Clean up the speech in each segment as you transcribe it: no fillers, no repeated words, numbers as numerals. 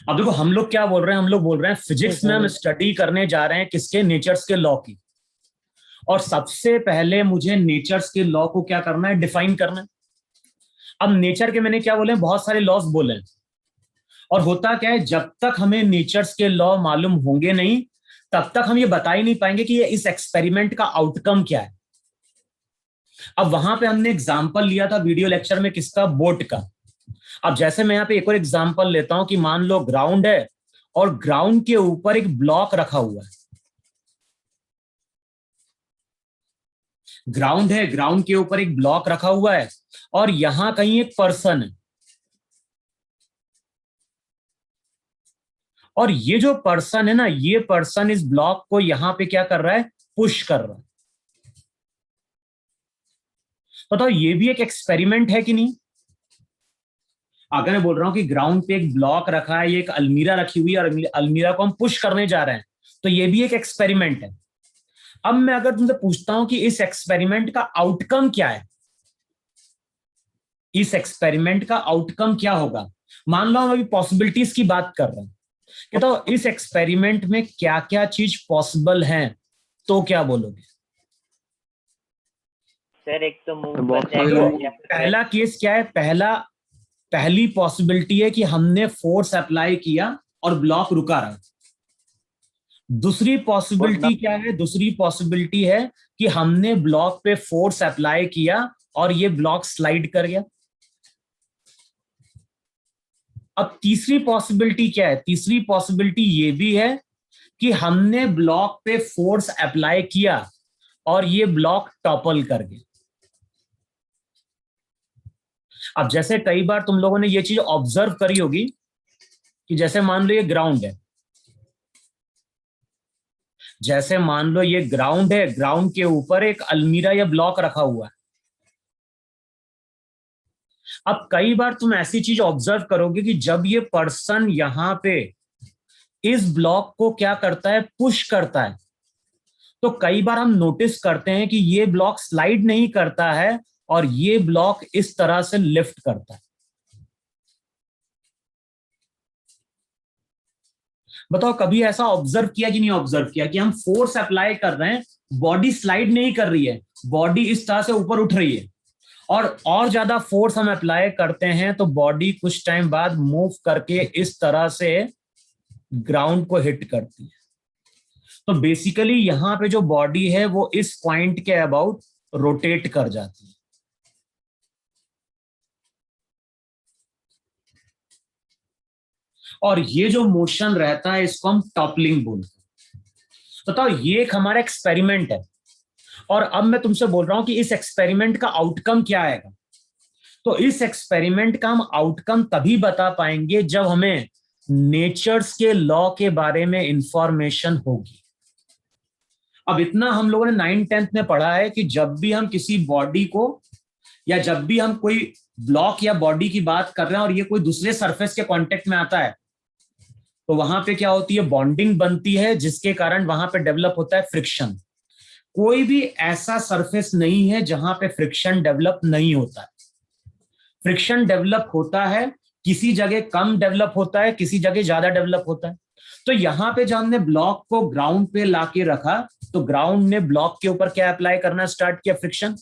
अब देखो हम लोग क्या बोल रहे हैं, हम लोग बोल रहे हैं फिजिक्स में हम स्टडी करने जा रहे हैं किसके, नेचर्स के लॉ की। और सबसे पहले मुझे नेचर्स के लॉ को क्या करना है, डिफाइन करना है। अब नेचर के मैंने क्या बोले, बहुत सारे लॉज बोले हैं। और होता क्या है, जब तक हमें नेचर्स के लॉ मालूम होंगे नहीं तब तक हम ये बता ही नहीं पाएंगे कि ये इस एक्सपेरिमेंट का आउटकम क्या है। अब वहां पे हमने एग्जांपल लिया था वीडियो लेक्चर में किसका, बोट का। अब जैसे मैं यहाँ पे एक और एग्जांपल लेता हूं कि मान लो ग्राउंड है और ग्राउंड के ऊपर एक ब्लॉक रखा हुआ है। ग्राउंड है, ग्राउंड के ऊपर एक ब्लॉक रखा हुआ है और यहां कहीं एक पर्सन है। और ये जो पर्सन है ना, ये पर्सन इस ब्लॉक को यहां पे क्या कर रहा है, पुश कर रहा है। बताओ ये भी एक एक्सपेरिमेंट है कि नहीं। अगर मैं बोल रहा हूं कि ग्राउंड पे एक ब्लॉक रखा है, ये एक अलमीरा रखी हुई है और अलमीरा को हम पुश करने जा रहे हैं, तो ये भी एक एक्सपेरिमेंट है। अब मैं अगर तुमसे पूछता हूं कि इस एक्सपेरिमेंट का आउटकम क्या है, इस एक्सपेरिमेंट का आउटकम क्या होगा। मान लो हम अभी पॉसिबिलिटीज की बात कर रहे हैं कि तो इस एक्सपेरिमेंट में क्या क्या चीज पॉसिबल है, तो क्या बोलोगे। सर एक तो मूव बन जाएगा। पहला केस क्या है, पहली पॉसिबिलिटी है कि हमने फोर्स अप्लाई किया और ब्लॉक रुका रहा। दूसरी पॉसिबिलिटी क्या है, दूसरी पॉसिबिलिटी है कि हमने ब्लॉक पे फोर्स अप्लाई किया और ये ब्लॉक स्लाइड कर गया। अब तीसरी पॉसिबिलिटी क्या है, तीसरी पॉसिबिलिटी ये भी है कि हमने ब्लॉक पे फोर्स अप्लाई किया और ये ब्लॉक टॉपल कर गया। अब जैसे कई बार तुम लोगों ने ये चीज ऑब्जर्व करी होगी कि जैसे मान लो ये ग्राउंड है, जैसे मान लो ये ग्राउंड है, ग्राउंड के ऊपर एक अलमीरा या ब्लॉक रखा हुआ है। अब कई बार तुम ऐसी चीज ऑब्जर्व करोगे कि जब ये पर्सन यहां पे इस ब्लॉक को क्या करता है, पुश करता है, तो कई बार हम नोटिस करते हैं कि ये ब्लॉक स्लाइड नहीं करता है और ये ब्लॉक इस तरह से लिफ्ट करता है। बताओ कभी ऐसा ऑब्जर्व किया कि नहीं ऑब्जर्व किया कि हम फोर्स अप्लाई कर रहे हैं, बॉडी स्लाइड नहीं कर रही है, बॉडी इस तरह से ऊपर उठ रही है, और ज्यादा फोर्स हम अप्लाई करते हैं तो बॉडी कुछ टाइम बाद मूव करके इस तरह से ग्राउंड को हिट करती है। तो बेसिकली यहां पे जो बॉडी है वो इस पॉइंट के अबाउट रोटेट कर जाती है। और ये जो मोशन रहता है इसको हम टॉपलिंग बोलते हैं। बताओ ये एक हमारा एक्सपेरिमेंट है और अब मैं तुमसे बोल रहा हूं कि इस एक्सपेरिमेंट का आउटकम क्या आएगा। तो इस एक्सपेरिमेंट का हम आउटकम तभी बता पाएंगे जब हमें नेचर्स के लॉ के बारे में इंफॉर्मेशन होगी। अब इतना हम लोगों ने 9th-10th में पढ़ा है कि जब भी हम किसी बॉडी को या जब भी हम कोई ब्लॉक या बॉडी की बात कर रहे हैं और ये कोई दूसरे सरफेस के कांटेक्ट में आता है तो वहां पे क्या होती है, बॉन्डिंग बनती है, जिसके कारण वहां पे डेवलप होता है फ्रिक्शन। कोई भी ऐसा सरफेस नहीं है जहां पे फ्रिक्शन डेवलप नहीं होता है। फ्रिक्शन डेवलप होता है, किसी जगह कम डेवलप होता है, किसी जगह ज्यादा डेवलप होता है। तो यहां पे जब हमने ब्लॉक को ग्राउंड पे लाके रखा तो ग्राउंड ने ब्लॉक के ऊपर क्या अप्लाई करना स्टार्ट किया, फ्रिक्शन।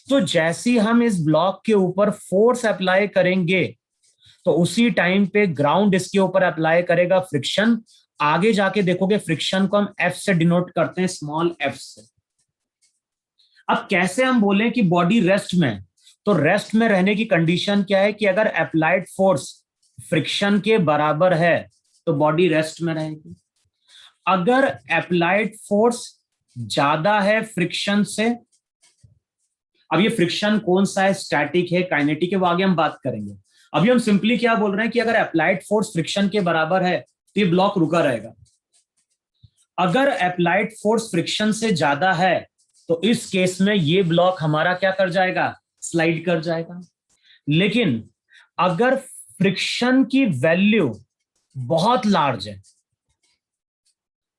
तो जैसे ही हम इस ब्लॉक के ऊपर फोर्स अप्लाई करेंगे तो उसी टाइम पे ग्राउंड इसके ऊपर अप्लाई करेगा फ्रिक्शन। आगे जाके देखोगे फ्रिक्शन को हम एफ से डिनोट करते हैं, स्मॉल एफ से। अब कैसे हम बोलें कि बॉडी रेस्ट में, तो रेस्ट में रहने की कंडीशन क्या है कि अगर अप्लाइड फोर्स फ्रिक्शन के बराबर है तो बॉडी रेस्ट में रहेगी। अगर अप्लाइड फोर्स ज्यादा है फ्रिक्शन से, अब ये फ्रिक्शन कौन सा है, स्टैटिक है, काइनेटिक है, वो आगे हम बात करेंगे। अभी हम सिंपली क्या बोल रहे हैं कि अगर अप्लाइड फोर्स फ्रिक्शन के बराबर है तो ये ब्लॉक रुका रहेगा। अगर अप्लाइड फोर्स फ्रिक्शन से ज्यादा है तो इस केस में ये ब्लॉक हमारा क्या कर जाएगा, स्लाइड कर जाएगा। लेकिन अगर फ्रिक्शन की वैल्यू बहुत लार्ज है,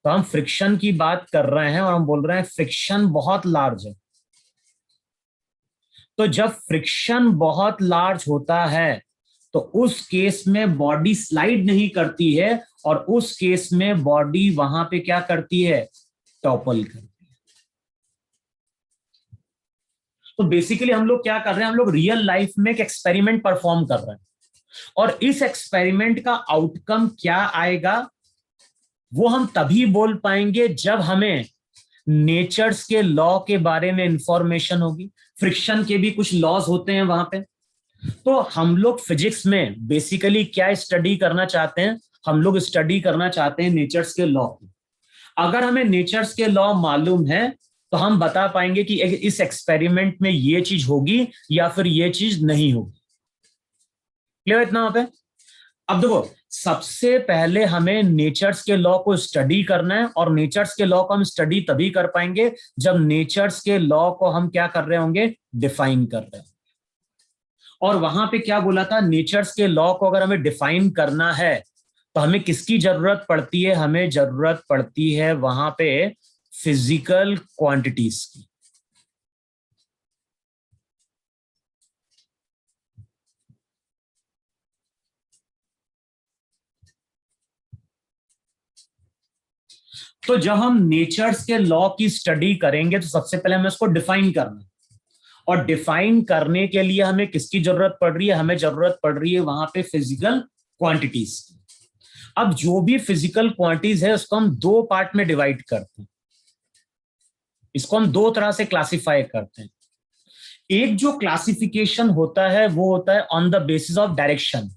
तो हम फ्रिक्शन की बात कर रहे हैं और हम बोल रहे हैं फ्रिक्शन बहुत लार्ज है, तो जब फ्रिक्शन बहुत लार्ज होता है तो उस केस में बॉडी स्लाइड नहीं करती है, और उस केस में बॉडी वहां पे क्या करती है, टॉपल करती है। तो बेसिकली हम लोग क्या कर रहे हैं, हम लोग रियल लाइफ में एक एक्सपेरिमेंट परफॉर्म कर रहे हैं, और इस एक्सपेरिमेंट का आउटकम क्या आएगा वो हम तभी बोल पाएंगे जब हमें नेचर्स के लॉ के बारे में इंफॉर्मेशन होगी। फ्रिक्शन के भी कुछ लॉज होते हैं वहां पे। तो हम लोग फिजिक्स में बेसिकली क्या स्टडी करना चाहते हैं, हम लोग स्टडी करना चाहते हैं नेचर्स के लॉ की। अगर हमें नेचर्स के लॉ मालूम है तो हम बता पाएंगे कि इस एक्सपेरिमेंट में ये चीज होगी या फिर ये चीज नहीं होगी। क्लियर इतना वहां पे? अब देखो, सबसे पहले हमें नेचर्स के लॉ को स्टडी करना है, और नेचर्स के लॉ को हम स्टडी तभी कर पाएंगे जब नेचर्स के लॉ को हम क्या कर रहे होंगे, डिफाइन कर रहे हैं। और वहां पे क्या बोला था, नेचर्स के लॉ को अगर हमें डिफाइन करना है तो हमें किसकी जरूरत पड़ती है, हमें जरूरत पड़ती है वहां पे फिजिकल क्वांटिटीज की। तो जब हम नेचर्स के लॉ की स्टडी करेंगे तो सबसे पहले हमें उसको डिफाइन करना है, और डिफाइन करने के लिए हमें किसकी जरूरत पड़ रही है, हमें जरूरत पड़ रही है वहां पे फिजिकल क्वांटिटीज की। अब जो भी फिजिकल क्वांटिटीज है उसको हम दो पार्ट में डिवाइड करते हैं, इसको हम दो तरह से क्लासिफाई करते हैं। एक जो क्लासिफिकेशन होता है वो होता है on the basis of direction,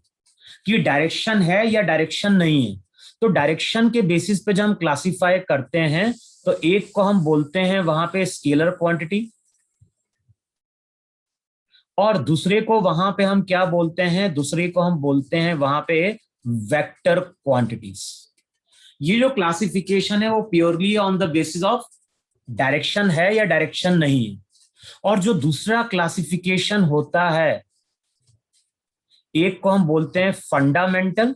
कि डायरेक्शन है या डायरेक्शन नहीं है। तो डायरेक्शन के बेसिस पे जब हम क्लासिफाई करते हैं तो एक को हम बोलते हैं वहां पे स्केलर क्वांटिटी, और दूसरे को वहां पे हम क्या बोलते हैं, दूसरे को हम बोलते हैं वहां पे वेक्टर क्वांटिटीज। ये जो क्लासिफिकेशन है वो purely on the basis of direction है या डायरेक्शन नहीं है। और जो दूसरा क्लासिफिकेशन होता है, एक को हम बोलते हैं फंडामेंटल,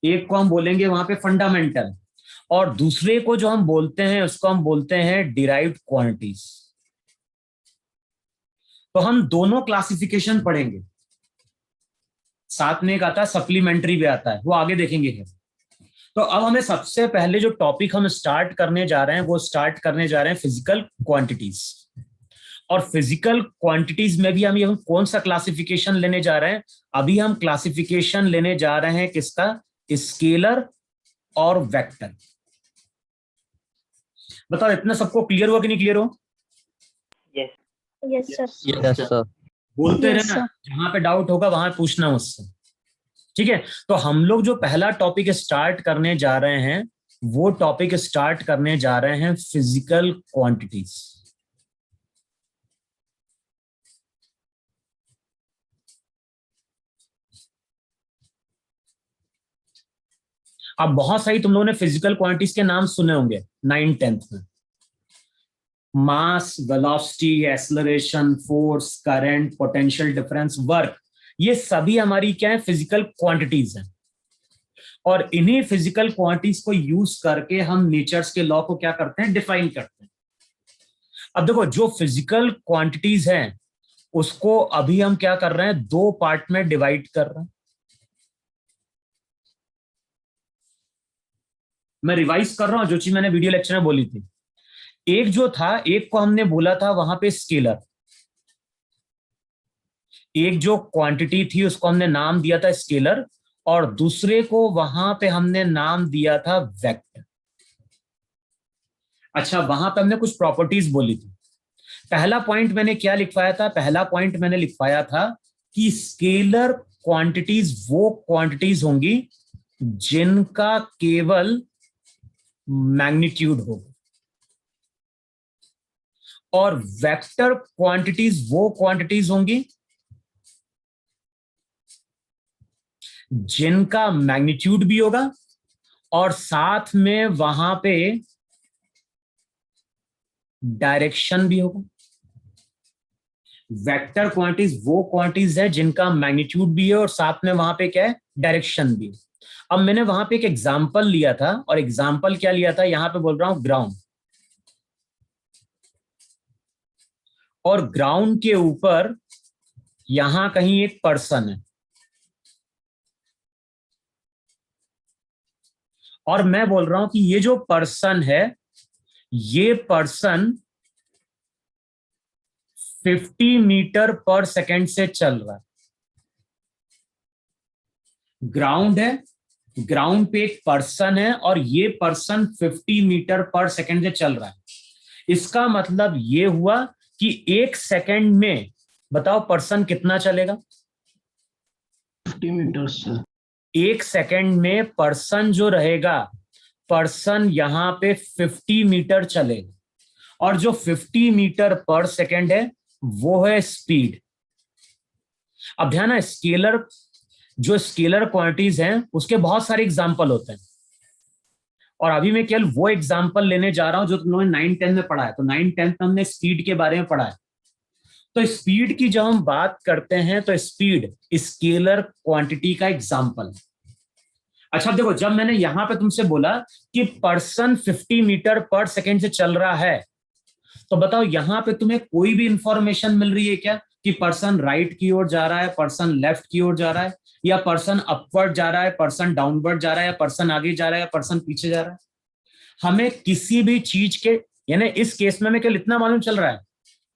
एक को हम बोलेंगे वहां पे फंडामेंटल, और दूसरे को जो हम बोलते हैं उसको हम बोलते हैं डिराइव्ड क्वांटिटीज। तो हम दोनों क्लासिफिकेशन पढ़ेंगे, साथ में एक आता है सप्लीमेंट्री भी आता है, वो आगे देखेंगे। तो अब हमें सबसे पहले जो टॉपिक हम स्टार्ट करने जा रहे हैं वो स्टार्ट करने जा रहे हैं फिजिकल क्वांटिटीज। और फिजिकल क्वांटिटीज में भी हम कौन सा क्लासिफिकेशन लेने जा रहे हैं, अभी हम क्लासिफिकेशन लेने जा रहे हैं किसका, स्केलर और वेक्टर। बताओ इतना सबको क्लियर हुआ कि नहीं क्लियर हो? Yes yes sir. Yes sir. बोलते Yes, रहना, जहां पे डाउट होगा वहां पूछना मुझसे, ठीक है? तो हम लोग जो पहला टॉपिक स्टार्ट करने जा रहे हैं वो टॉपिक स्टार्ट करने जा रहे हैं फिजिकल क्वांटिटीज। अब बहुत सारी तुम लोगों ने फिजिकल क्वांटिटीज के नाम सुने होंगे 9th-10th में, mass, velocity, acceleration, force, current, potential difference, work, ये सभी हमारी क्या है, फिजिकल क्वांटिटीज हैं। और इन्हीं फिजिकल क्वांटिटीज को यूज करके हम नेचर्स के लॉ को क्या करते हैं, डिफाइन करते हैं। अब देखो, जो फिजिकल क्वांटिटीज हैं उसको अभी हम क्या कर रहे हैं, दो पार्ट में डिवाइड कर रहे हैं। मैं रिवाइज कर रहा हूं जो चीज मैंने वीडियो लेक्चर में बोली थी। एक जो था, एक को हमने बोला था वहां पे स्केलर, एक जो क्वांटिटी थी उसको हमने नाम दिया था स्केलर, और दूसरे को वहां पे हमने नाम दिया था वेक्टर। अच्छा, वहां पे हमने कुछ प्रॉपर्टीज बोली थी। पहला पॉइंट मैंने क्या लिखवाया था, पहला पॉइंट मैंने लिखवाया था कि स्केलर क्वांटिटीज वो क्वांटिटीज होंगी जिनका केवल मैग्नीट्यूड होगा, और वेक्टर क्वांटिटीज वो क्वांटिटीज होंगी जिनका मैग्नीट्यूड भी होगा और साथ में वहां पे डायरेक्शन भी होगा। वेक्टर क्वांटिटीज वो क्वांटिटीज है जिनका मैग्नीट्यूड भी है और साथ में वहां पे क्या है, डायरेक्शन भी है। अब मैंने वहां पे एक एग्जांपल लिया था, और एग्जांपल क्या लिया था, यहां पे बोल रहा हूं ग्राउंड। और ग्राउंड के ऊपर यहां कहीं एक पर्सन है, और मैं बोल रहा हूं कि ये जो पर्सन है, ये पर्सन 50 मीटर पर सेकेंड से चल रहा है। ग्राउंड है, ग्राउंड पे एक पर्सन है और ये पर्सन 50 मीटर पर सेकेंड से चल रहा है। इसका मतलब ये हुआ कि 1 सेकेंड में बताओ पर्सन कितना चलेगा? 50 मीटर से 1 सेकेंड में पर्सन जो रहेगा, पर्सन यहां पे 50 मीटर चलेगा, और जो 50 मीटर पर सेकेंड है वो है स्पीड। अब ध्यान है, स्केलर, जो स्केलर क्वांटिटीज हैं उसके बहुत सारे एग्जाम्पल होते हैं, और अभी मैं केवल वो एग्जाम्पल लेने जा रहा हूं जो तुम लोगों ने 9-10 में पढ़ा है। तो 9-10 में हमने स्पीड के बारे में पढ़ा है। तो स्पीड की जब हम बात करते हैं तो स्पीड स्केलर क्वांटिटी का एग्जाम्पल है। अच्छा देखो, जब मैंने यहां पे तुमसे बोला कि पर्सन 50 मीटर पर सेकेंड से चल रहा है, तो बताओ यहां पे तुम्हें कोई भी इंफॉर्मेशन मिल रही है क्या कि पर्सन राइट की ओर जा रहा है, पर्सन लेफ्ट की ओर जा रहा है, या पर्सन अपवर्ड जा रहा है, पर्सन डाउनवर्ड जा रहा है, या पर्सन आगे जा रहा है, या पर्सन पीछे जा रहा है? हमें किसी भी चीज के, यानी इस केस में हमें केवल इतना मालूम चल रहा है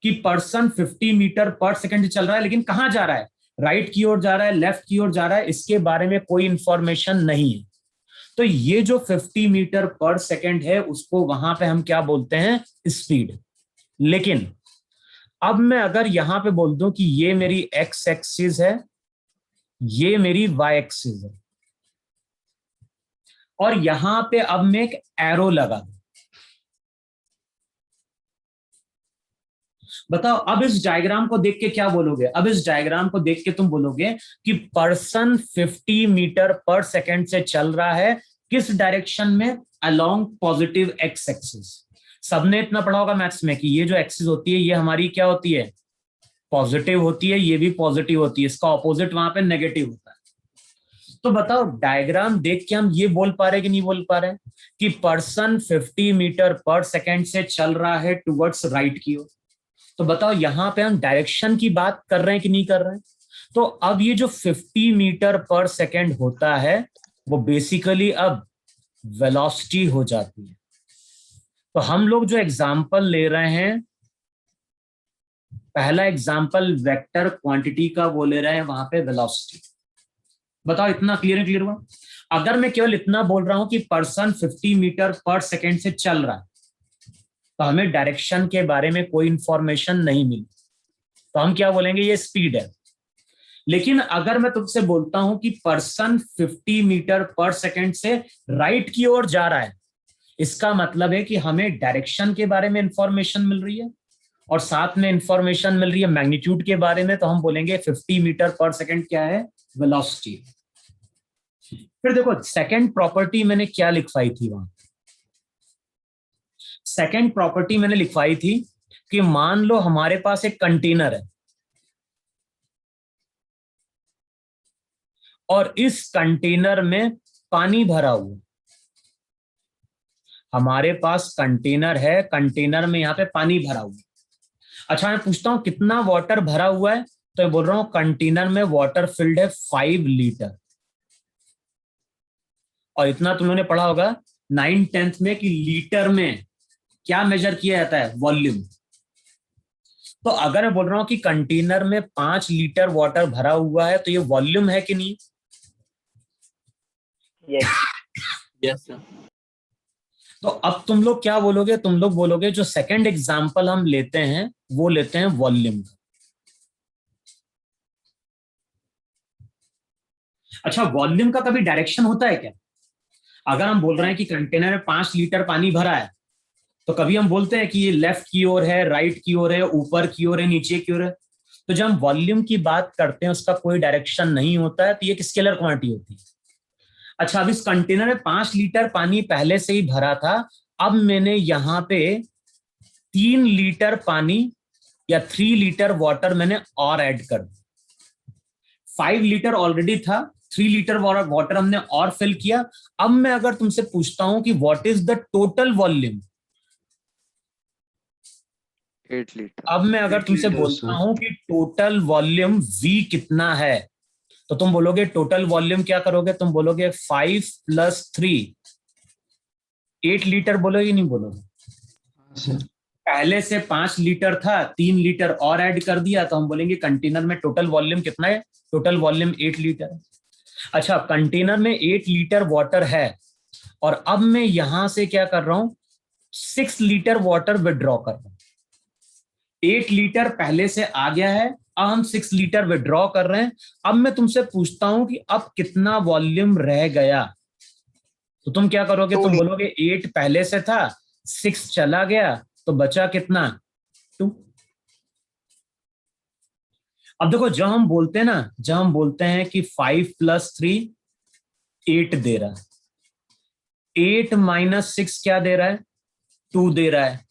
कि पर्सन 50 मीटर पर सेकेंड चल रहा है, लेकिन कहां जा रहा है, राइट की ओर जा रहा है, लेफ्ट की ओर जा रहा है, इसके बारे में कोई इंफॉर्मेशन नहीं है। तो ये जो 50 मीटर पर सेकेंड है उसको वहां पे हम क्या बोलते हैं? स्पीड। लेकिन अब मैं अगर यहां पे बोल दूं कि ये मेरी एक्स एक्सिस है, ये मेरी वाई एक्सिस है, और यहां पे अब मैं एक एरो लगा दूं, बताओ अब इस डायग्राम को देख के क्या बोलोगे? अब इस डायग्राम को देख के तुम बोलोगे कि पर्सन 50 मीटर पर सेकेंड से चल रहा है, किस डायरेक्शन में? Along positive x axis. सबने इतना पढ़ा होगा मैथ्स में कि ये जो एक्सिस होती है ये हमारी क्या होती है? पॉजिटिव होती है, ये भी पॉजिटिव होती है, इसका ऑपोजिट वहां पे नेगेटिव होता है। तो बताओ डायग्राम देख के हम ये बोल पा रहे कि नहीं बोल पा रहे कि पर्सन 50 मीटर पर सेकेंड से चल रहा है टुवर्ड्स राइट की ओर? तो बताओ यहां पे हम डायरेक्शन की बात कर रहे हैं कि नहीं कर रहे हैं? तो अब ये जो 50 मीटर पर सेकेंड होता है वो बेसिकली अब वेलोसिटी हो जाती है। तो हम लोग जो एग्जाम्पल ले रहे हैं, पहला एग्जाम्पल वेक्टर क्वांटिटी का वो ले रहे हैं, वहां पे वेलोसिटी। बताओ इतना क्लियर हुआ? अगर मैं केवल इतना बोल रहा हूं कि पर्सन 50 मीटर पर सेकेंड से चल रहा है, तो हमें डायरेक्शन के बारे में कोई इंफॉर्मेशन नहीं मिली, तो हम क्या बोलेंगे? ये स्पीड है। लेकिन अगर मैं तुमसे बोलता हूं कि पर्सन 50 मीटर पर सेकेंड से राइट की ओर जा रहा है, इसका मतलब है कि हमें डायरेक्शन के बारे में इंफॉर्मेशन मिल रही है और साथ में इंफॉर्मेशन मिल रही है मैग्नीट्यूड के बारे में, तो हम बोलेंगे 50 मीटर पर सेकेंड क्या है? वेलोसिटी। फिर देखो सेकेंड प्रॉपर्टी मैंने क्या लिखवाई थी वहां? सेकेंड प्रॉपर्टी मैंने लिखवाई थी कि मान लो हमारे पास एक कंटेनर है और इस कंटेनर में पानी भरा हुआ है। हमारे पास कंटेनर है, कंटेनर में यहां पे पानी भरा हुआ है। अच्छा मैं पूछता हूं कितना वाटर भरा हुआ है? तो मैं बोल रहा हूं कंटेनर में वाटर फिल्ड है 5 लीटर। और इतना तुम लोगों ने पढ़ा होगा 9th-10th में कि लीटर में क्या मेजर किया जाता है? वॉल्यूम। तो अगर मैं बोल रहा हूं कि कंटेनर में 5 लीटर वाटर भरा हुआ है, तो ये वॉल्यूम है कि नहीं? Yes sir. तो अब तुम लोग क्या बोलोगे? तुम लोग बोलोगे जो सेकंड एग्जांपल हम लेते हैं वो लेते हैं वॉल्यूम। अच्छा वॉल्यूम का कभी डायरेक्शन होता है क्या? अगर हम बोल रहे हैं कि कंटेनर में 5 लीटर पानी भरा है, तो कभी हम बोलते हैं कि ये लेफ्ट की ओर है, राइट की ओर है, ऊपर की ओर है, नीचे की ओर है? तो जब हम वॉल्यूम की बात करते हैं उसका कोई डायरेक्शन नहीं होता है, तो ये एक स्केलर क्वांटिटी होती है। अच्छा अब इस कंटेनर में 5 लीटर पानी पहले से ही भरा था, अब मैंने यहां पे 3 लीटर पानी या 3 लीटर वाटर मैंने और ऐड कर दिया। 5 लीटर ऑलरेडी था, 3 लीटर वाटर हमने और फिल किया। अब मैं अगर तुमसे पूछता हूं कि what is the total volume, 8 litre. अब मैं अगर 8 तुमसे लीटर, बोलता सर। हूं कि टोटल वॉल्यूम V कितना है, तो तुम बोलोगे टोटल वॉल्यूम क्या करोगे, तुम बोलोगे 5 + 3 8 लीटर बोलोगे नहीं बोलोगे? हाँ सर। पहले से 5 लीटर था, 3 लीटर और ऐड कर दिया, तो हम बोलेंगे कंटेनर में टोटल वॉल्यूम कितना है, टोटल वॉल्यूम 8 लीटर है। अच्छा, कंटेनर में 8 लीटर वाटर है और अब मैं यहां से क्या कर रहा हूं, 6 लीटर वाटर विड्रॉ कर रहा हूं। 8 लीटर पहले से आ गया है, अब हम 6 लीटर विड्रॉ कर रहे हैं। अब मैं तुमसे पूछता हूं कि अब कितना वॉल्यूम रह गया, तो तुम क्या करोगे, तुम बोलोगे 8 पहले से था, 6 चला गया, तो बचा कितना, 2। अब देखो, जब हम बोलते हैं ना, जब हम बोलते हैं कि 5 + 3 8 दे रहा है, 8 - 6 क्या दे रहा है, 2 दे रहा है,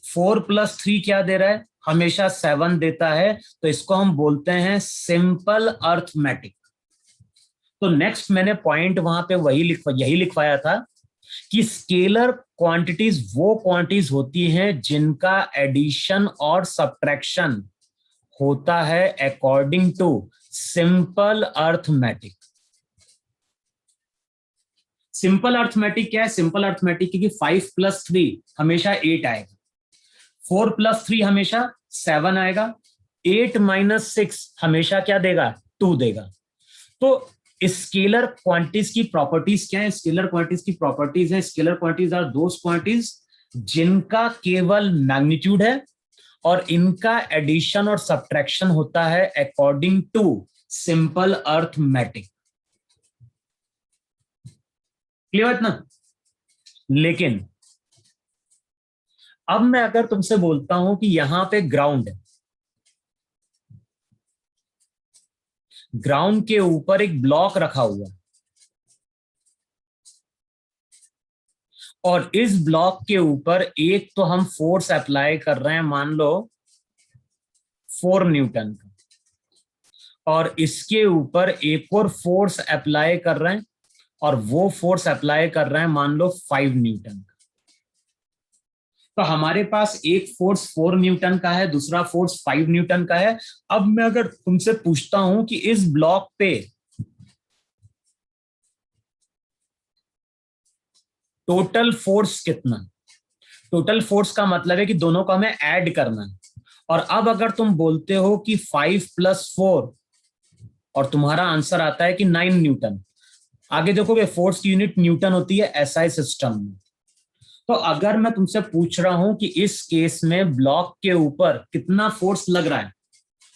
4 + 3 क्या दे रहा है, हमेशा 7 देता है, तो इसको हम बोलते हैं सिंपल अर्थमेटिक। तो नेक्स्ट मैंने पॉइंट वहां पे यही लिखवाया था कि स्केलर क्वांटिटीज वो क्वांटिटीज होती हैं जिनका एडिशन और सब्ट्रैक्शन होता है according to simple arithmetic. Simple arithmetic क्या है, सिंपल अर्थमेटिक की 5 + 3 हमेशा 8 आएगा, 4 + 3 हमेशा 7 आएगा, 8 - 6 हमेशा क्या देगा, 2 देगा। तो स्केलर क्वांटिटीज की प्रॉपर्टीज क्या है, स्केलर क्वांटिटीज की प्रॉपर्टीज है, scalar quantities are those quantities जिनका केवल मैग्नीट्यूड है और इनका एडिशन और सब्ट्रैक्शन होता है according to simple arithmetic. Clear इतना? लेकिन अब मैं अगर तुमसे बोलता हूं कि यहां पे ग्राउंड है, ग्राउंड के ऊपर एक ब्लॉक रखा हुआ है और इस ब्लॉक के ऊपर एक तो हम फोर्स अप्लाई कर रहे हैं, मान लो 4 न्यूटन का, और इसके ऊपर एक और फोर्स अप्लाई कर रहे हैं और वो फोर्स अप्लाई कर रहे हैं मान लो 5 न्यूटन का। तो हमारे पास एक फोर्स 4 न्यूटन का है, दूसरा फोर्स 5 न्यूटन का है। अब मैं अगर तुमसे पूछता हूं कि इस ब्लॉक पे टोटल फोर्स कितना, टोटल फोर्स का मतलब है कि दोनों को हमें ऐड करना है। और अब अगर तुम बोलते हो कि 5 + 4 और तुम्हारा आंसर आता है कि 9 न्यूटन, आगे देखोगे फोर्स की यूनिट न्यूटन होती है एसआई सिस्टम में। तो अगर मैं तुमसे पूछ रहा हूं कि इस केस में ब्लॉक के ऊपर कितना फोर्स लग रहा है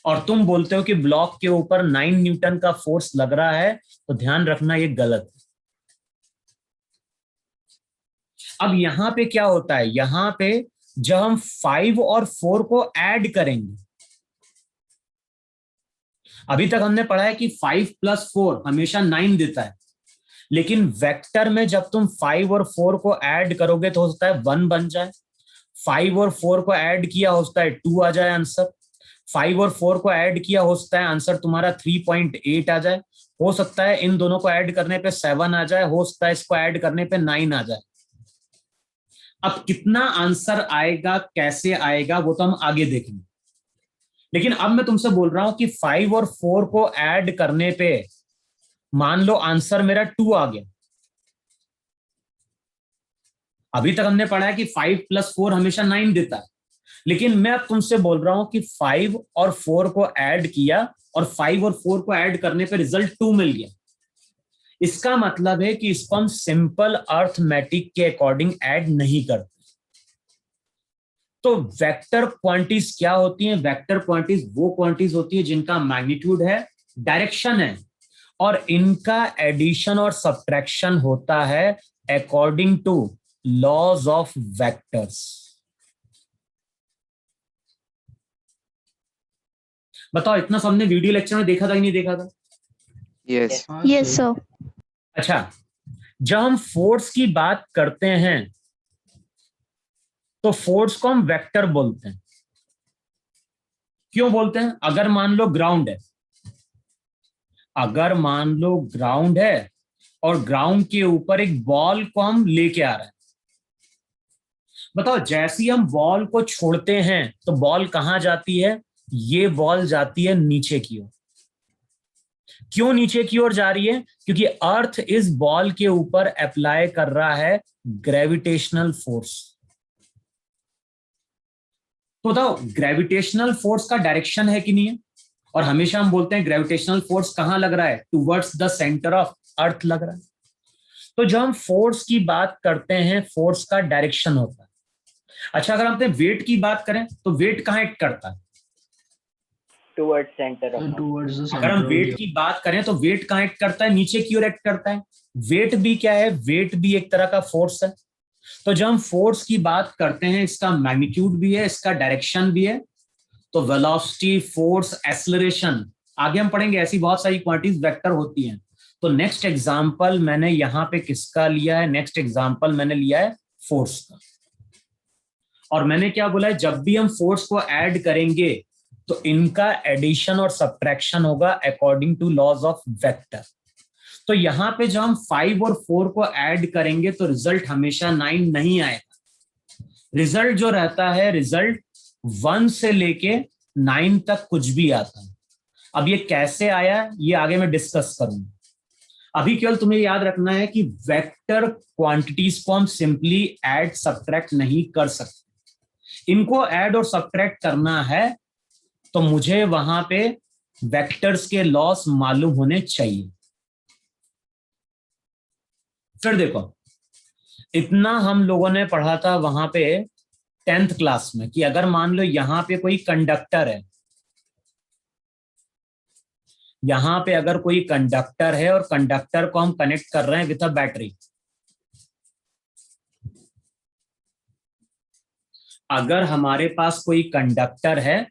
और तुम बोलते हो कि ब्लॉक के ऊपर 9 न्यूटन का फोर्स लग रहा है, तो ध्यान रखना ये गलत है। अब यहां पे क्या होता है, यहां पे जब हम 5 और 4 को ऐड करेंगे, अभी तक हमने पढ़ा है कि 5 + 4 हमेशा 9 देता है, लेकिन वेक्टर में जब तुम 5 और 4 को ऐड करोगे तो हो सकता है 1 बन जाए, 5 और 4 को ऐड किया हो सकता है 2 आ जाए आंसर, 5 और 4 को ऐड किया हो सकता है आंसर तुम्हारा 3.8 आ जाए, हो सकता है इन दोनों को ऐड करने पे 7 आ जाए, हो सकता है इसको ऐड करने पे 9 आ जाए। अब कितना आंसर आएगा, कैसे आएगा, वो तो हम आगे देखेंगे। लेकिन अब मैं तुमसे बोल रहा हूं कि 5 और 4 को ऐड करने पे मान लो आंसर मेरा 2 आ गया। अभी तक हमने पढ़ा है कि 5 + 4 हमेशा 9 देता है, लेकिन मैं अब तुमसे बोल रहा हूं कि 5 और 4 को ऐड किया और 5 और 4 को ऐड करने पे रिजल्ट 2 मिल गया। इसका मतलब है कि इसको हम सिंपल अर्थमेटिक के अकॉर्डिंग ऐड नहीं करते। तो वेक्टर क्वांटिटीज क्या होती हैं, वेक्टर क्वांटिटीज वो क्वांटिटीज होती है जिनका मैग्नीट्यूड है, डायरेक्शन है और इनका एडिशन और सब्ट्रैक्शन होता है according to laws of vectors. बताओ, इतना सबने वीडियो लेक्चर में देखा था कि नहीं देखा था? यस। Yes sir. अच्छा, जब हम फोर्स की बात करते हैं तो फोर्स को हम वेक्टर बोलते हैं। क्यों बोलते हैं? अगर मान लो ग्राउंड है, अगर मान लो ग्राउंड है और ग्राउंड के ऊपर एक बॉल को हम लेके आ रहे हैं, बताओ जैसे ही हम बॉल को छोड़ते हैं तो बॉल कहां जाती है? ये बॉल जाती है नीचे की ओर। क्यों नीचे की ओर जा रही है? क्योंकि अर्थ इस बॉल के ऊपर अप्लाई कर रहा है ग्रेविटेशनल फोर्स। तो बताओ ग्रेविटेशनल फोर्स का डायरेक्शन है कि नहीं है? और हमेशा हम बोलते हैं ग्रेविटेशनल फोर्स कहां लग रहा है? Towards the centre of earth लग रहा है। तो जब हम फोर्स की बात करते हैं, फोर्स का डायरेक्शन होता है। अच्छा, अगर हम अपने वेट की बात करें तो वेट कहां एक्ट करता है? Towards centre of towards the अगर हम center of वेट the की बात करें तो वेट कहां एक्ट करता है? नीचे की ओर एक्ट करता है। वेट भी क्या है? वेट भी एक तरह का फोर्स है। तो जब हम फोर्स की बात करते हैं, इसका मैग्नीट्यूड भी है, इसका डायरेक्शन भी है। तो वेलोसिटी, फोर्स, एक्सेलरेशन, आगे हम पढ़ेंगे, ऐसी बहुत सारी क्वांटिटीज वेक्टर होती हैं। तो नेक्स्ट एग्जांपल मैंने यहां पे किसका लिया है? नेक्स्ट एग्जांपल मैंने लिया है फोर्स का। और मैंने क्या बोला है? जब भी हम फोर्स को ऐड करेंगे तो इनका एडिशन और सब्ट्रैक्शन होगा according to laws of vector. तो यहां पे जब हम 5 और 4 को ऐड करेंगे तो रिजल्ट हमेशा 9 नहीं आएगा। रिजल्ट जो रहता है, रिजल्ट 1 से लेके 9 तक कुछ भी आता है। अब ये कैसे आया, ये आगे मैं डिस्कस करूंगा। अभी केवल तुम्हें याद रखना है कि वेक्टर क्वांटिटीज को हम सिंपली ऐड सब्ट्रैक्ट नहीं कर सकते। इनको ऐड और सब्ट्रैक्ट करना है तो मुझे वहां पे वेक्टर्स के लॉस मालूम होने चाहिए। फिर देखो, इतना हम लोगों ने पढ़ा था वहां पे 10th क्लास में कि अगर मान लो यहां पे कोई कंडक्टर है, यहां पे अगर कोई कंडक्टर है और कंडक्टर को हम कनेक्ट कर रहे हैं विद अ बैटरी। अगर हमारे पास कोई कंडक्टर है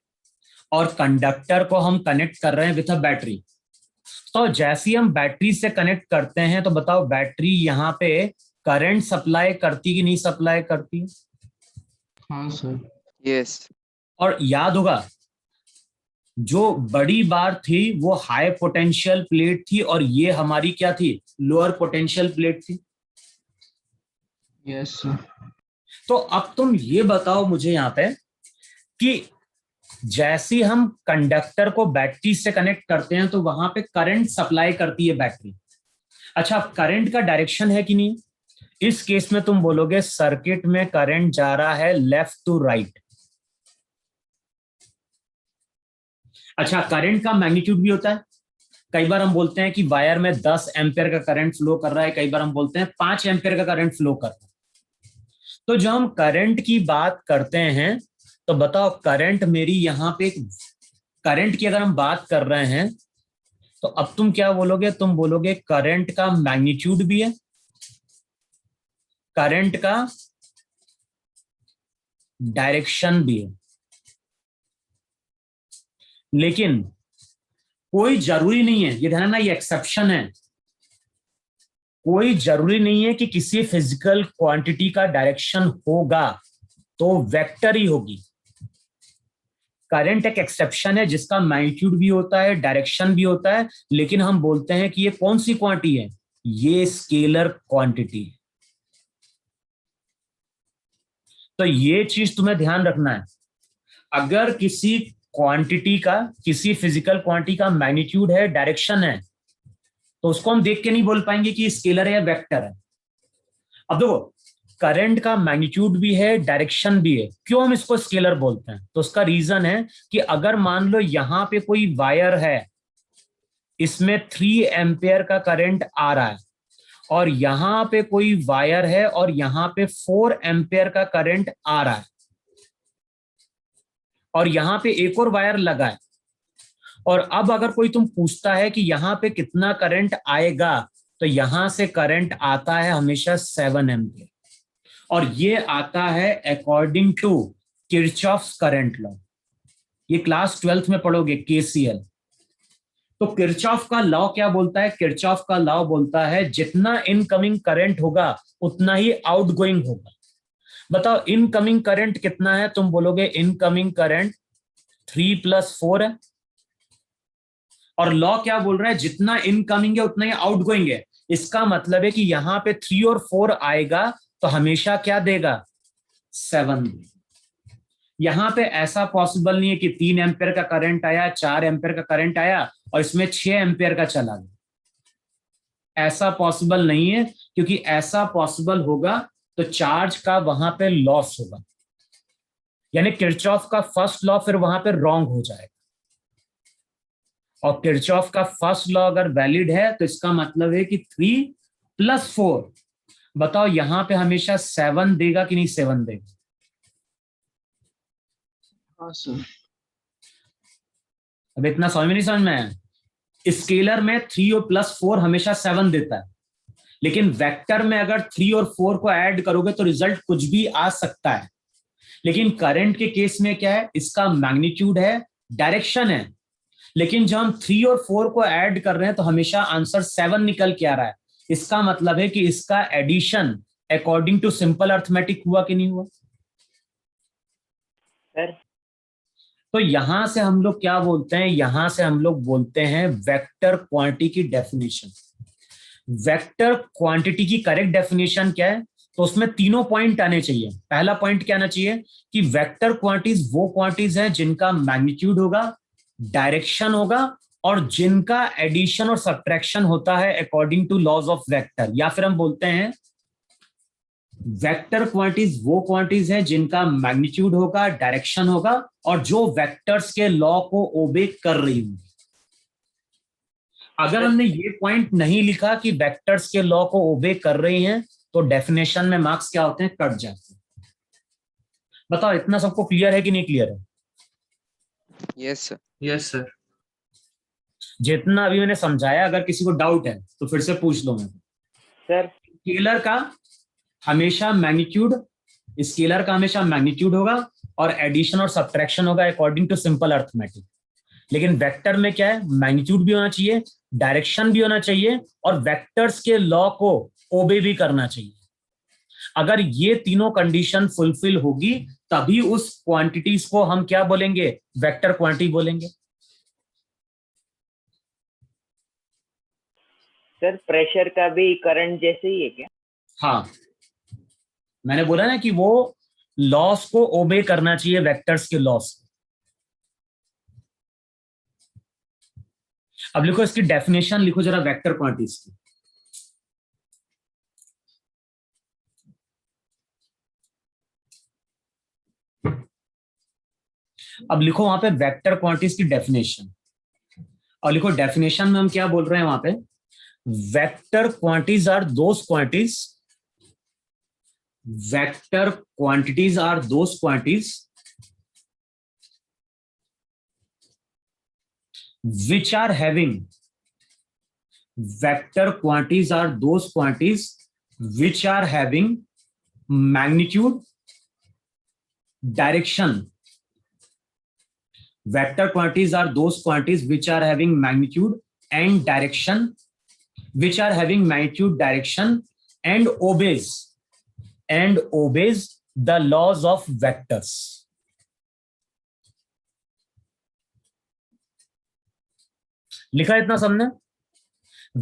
और कंडक्टर को हम कनेक्ट कर रहे हैं विद अ बैटरी, तो जैसे ही हम बैटरी से कनेक्ट करते हैं तो बताओ बैटरी यहाँ पे करंट सप्लाई करती कि नहीं सप्लाई करती? हाँ सर। यस। और याद होगा जो बड़ी बार थी वो हाई पोटेंशियल प्लेट थी और ये हमारी क्या थी? लोअर पोटेंशियल प्लेट थी। Yes sir. तो अब तुम ये बताओ मुझे यहाँ पे कि जैसे हम कंडक्टर को बैटरी से कनेक्ट करते हैं तो वहां पे करंट सप्लाई करती है बैटरी। अच्छा, करंट का डायरेक्शन है कि नहीं? इस केस में तुम बोलोगे सर्किट में करंट जा रहा है लेफ्ट टू राइट। अच्छा, करंट का मैग्नीट्यूड भी होता है। कई बार हम बोलते हैं कि वायर में 10 एम्पियर का करंट फ्लो कर रहा है, कई बार हम बोलते हैं 5 एम्पियर का करंट फ्लो कर रहा है। तो जब हम करंट की बात करते हैं तो बताओ करंट मेरी यहां पे, करंट की अगर हम बात कर रहे हैं तो अब तुम क्या बोलोगे? तुम बोलोगे करंट का मैग्नीट्यूड भी है, करंट का डायरेक्शन भी है। लेकिन कोई जरूरी नहीं है, ये ध्यान रखना, ये एक्सेप्शन है। कोई जरूरी नहीं है कि किसी फिजिकल क्वांटिटी का डायरेक्शन होगा तो वेक्टर ही होगी। करंट एक एक्सेप्शन है जिसका मैग्नीट्यूड भी होता है, डायरेक्शन भी होता है, लेकिन हम बोलते हैं कि ये कौन सी क्वांटिटी है? ये स्केलर क्वांटिटी है। तो ये चीज तुम्हें ध्यान रखना है। अगर किसी क्वांटिटी का, किसी फिजिकल क्वांटिटी का मैग्नीट्यूड है, डायरेक्शन है, तो उसको हम देख के नहीं बोल पाएंगे कि स्केलर है या वेक्टर है। अब देखो, करंट का मैग्नीट्यूड भी है, डायरेक्शन भी है, क्यों हम इसको स्केलर बोलते हैं? तो उसका रीजन है कि अगर मान लो यहां पे कोई वायर है, इसमें 3 एम्पियर का करंट आ रहा है, और यहां पे कोई वायर है और यहां पे 4 एम्पियर का करंट आ रहा है, और यहां पे एक और वायर लगा है, और अब अगर कोई तुम पूछता है कि यहां पे कितना करंट आएगा, तो यहां से करंट आता है हमेशा 7 एम्पियर, और ये आता है according to Kirchhoff's current law. ये क्लास 12th में पढ़ोगे, केसीएल। तो किरचॉफ का लॉ क्या बोलता है? किरचॉफ का लॉ बोलता है जितना इनकमिंग करंट होगा उतना ही आउटगोइंग होगा। बताओ इनकमिंग करंट कितना है? तुम बोलोगे इनकमिंग करंट 3 + 4 है। और लॉ क्या बोल रहा है? जितना इनकमिंग है उतना ही आउटगोइंग है। इसका मतलब है कि यहां पे 3 और 4 आएगा तो हमेशा क्या देगा? 7 देगा। यहां पे ऐसा पॉसिबल नहीं है कि 3 एम्पियर का करंट आया, 4 एम्पियर का करंट आया और इसमें 6 एम्पियर का चला गया। ऐसा पॉसिबल नहीं है, क्योंकि ऐसा पॉसिबल होगा तो चार्ज का वहां पे लॉस होगा, यानी किरचॉफ का फर्स्ट लॉ फिर वहां पे रॉन्ग हो जाएगा। और किरचॉफ का फर्स्ट लॉ अगर वैलिड है तो इसका मतलब है कि 3 + 4, बताओ यहां पे हमेशा 7 देगा कि नहीं 7 देगा? हाँ सर। अब इतना समझ में नहीं समझ में आया? स्केलर में 3 और +4 हमेशा 7 देता है, लेकिन वेक्टर में अगर 3 और 4 को ऐड करोगे तो रिजल्ट कुछ भी आ सकता है। लेकिन करंट के केस में क्या है, इसका मैग्नीट्यूड है, डायरेक्शन है, लेकिन जब हम 3 और 4 को ऐड कर रहे हैं तो हमेशा आंसर 7 निकल के आ रहा है। इसका मतलब है कि इसका addition according to simple arithmetic हुआ कि नहीं हुआ? सर तो यहां से हम लोग क्या बोलते हैं, यहां से हम लोग बोलते हैं वेक्टर क्वांटिटी की डेफिनेशन। वेक्टर क्वांटिटी की करेक्ट डेफिनेशन क्या है? तो उसमें तीनों पॉइंट आने चाहिए। पहला पॉइंट क्या आना चाहिए कि वेक्टर क्वांटिटीज वो क्वांटिटीज हैं जिनका मैग्नीट्यूड होगा, डायरेक्शन होगा और जिनका एडिशन और सब्ट्रैक्शन होता है according to laws of vector. या फिर हम बोलते हैं वेक्टर क्वांटिटीज वो क्वांटिटीज हैं जिनका मैग्नीट्यूड होगा, डायरेक्शन होगा और जो वेक्टर्स के लॉ को ओबे कर रही होंगी। अगर हमने ये पॉइंट नहीं लिखा कि वेक्टर्स के लॉ को ओबे कर रही हैं तो डेफिनेशन में मार्क्स क्या होते हैं, कट जाते हैं। बताओ इतना सबको क्लियर है कि नहीं क्लियर है? Yes sir. Yes sir. जितना अभी मैंने समझाया, अगर किसी को डाउट है तो फिर से पूछ लो। मैं सर स्केलर का हमेशा मैग्नीट्यूड होगा और एडिशन और सब्ट्रैक्शन होगा अकॉर्डिंग टू सिंपल अर्थमेटिक। लेकिन वेक्टर में क्या है, मैग्नीट्यूड भी होना चाहिए, डायरेक्शन भी होना चाहिए और वेक्टर्स के लॉ को ओबे भी करना चाहिए। अगर ये तीनों कंडीशन फुलफिल होगी तभी उस क्वांटिटीज को हम क्या बोलेंगे, वेक्टर क्वांटिटी बोलेंगे। सर प्रेशर का भी करंट जैसे ही है क्या? हाँ, मैंने बोला ना कि वो लॉस को ओबे करना चाहिए, वेक्टर्स के लॉस। अब लिखो इसकी डेफिनेशन लिखो जरा वेक्टर क्वांटिटीज की। अब लिखो वहां पे वेक्टर क्वांटिटीज की डेफिनेशन, और लिखो डेफिनेशन में हम क्या बोल रहे हैं वहां पे, vector quantities are those quantities, vector quantities are those quantities which are having, vector quantities are those quantities which are having magnitude, direction. Vector quantities are those quantities which are having magnitude and direction, which are having magnitude, direction and obeys the laws of vectors. लिखा इतना सबने?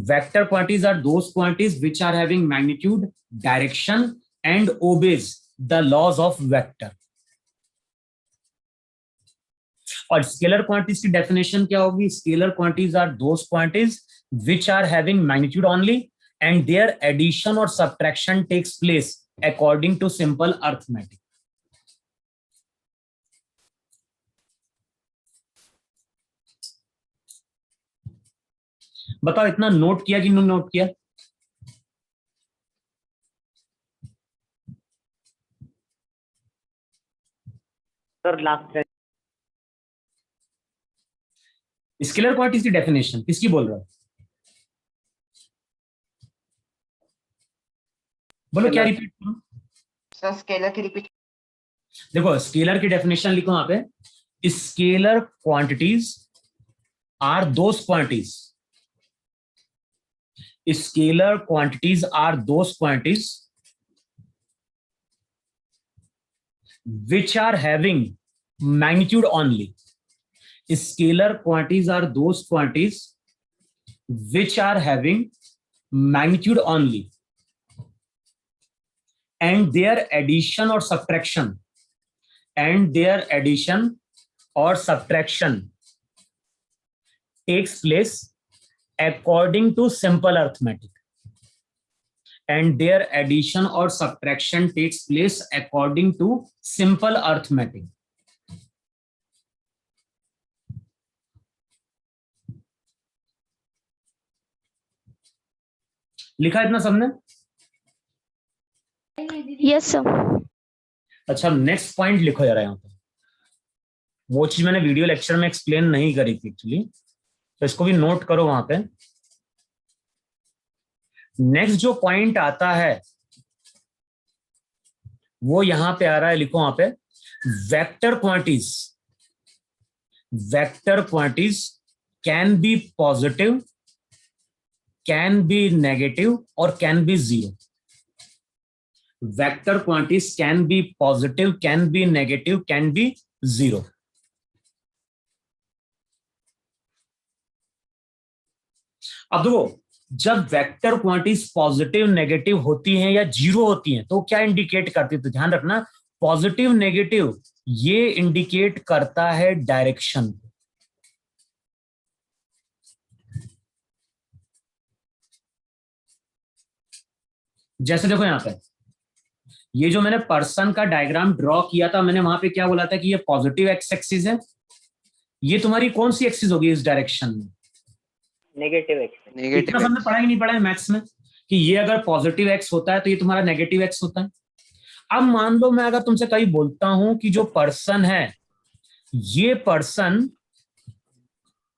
Vector quantities are those quantities which are having magnitude, direction and obeys the laws of vector. और scalar quantities की definition क्या होगी? Scalar quantities are those quantities which are having magnitude only and their addition और subtraction takes place according to simple arithmetic. बताओ इतना note किया कि नहीं नोट किया? सर लास्ट स्केलर क्वांटिटीज की डेफिनेशन किसकी बोल रहा है? बोलो क्या रिपीट करूं? सर स्केलर की रिपीट। देखो स्केलर की डेफिनेशन लिखो वहां पे, scalar quantities are those quantities, scalar quantities are those quantities which are having magnitude only. Scalar quantities are those quantities which are having magnitude only and their addition or subtraction takes place according to simple arithmetic, and their addition or subtraction takes place according to simple arithmetic. लिखा इतना सबने? Yes sir. अच्छा, next point लिखो जरा यहाँ पे। वो चीज मैंने वीडियो लेक्चर में एक्सप्लेन नहीं करी थी एक्चुअली, तो इसको भी नोट करो वहां पे। नेक्स्ट जो पॉइंट आता है वो यहां पे आ रहा है, लिखो वहां पे, vector quantities can be positive, can be negative और can be zero. Vector quantities can be positive, can be negative, can be zero. अब देखो, जब वेक्टर क्वांटिटीज पॉजिटिव नेगेटिव होती हैं या जीरो होती हैं तो क्या इंडिकेट करती है? तो ध्यान रखना, पॉजिटिव नेगेटिव ये इंडिकेट करता है डायरेक्शन को। जैसे देखो यहां पे, ये जो मैंने पर्सन का डायग्राम ड्रॉ किया था, मैंने वहां पे क्या बोला था कि ये पॉजिटिव एक्स एक्सिस है। ये तुम्हारी कौन सी एक्सिस होगी इस डायरेक्शन में? Negative x. इतना हमने पढ़ा ही नहीं पढ़ा है मैथ्स में कि ये अगर पॉजिटिव एक्स होता है तो ये तुम्हारा नेगेटिव एक्स होता है। अब मान लो मैं अगर तुमसे कहीं बोलता हूं कि जो पर्सन है, ये पर्सन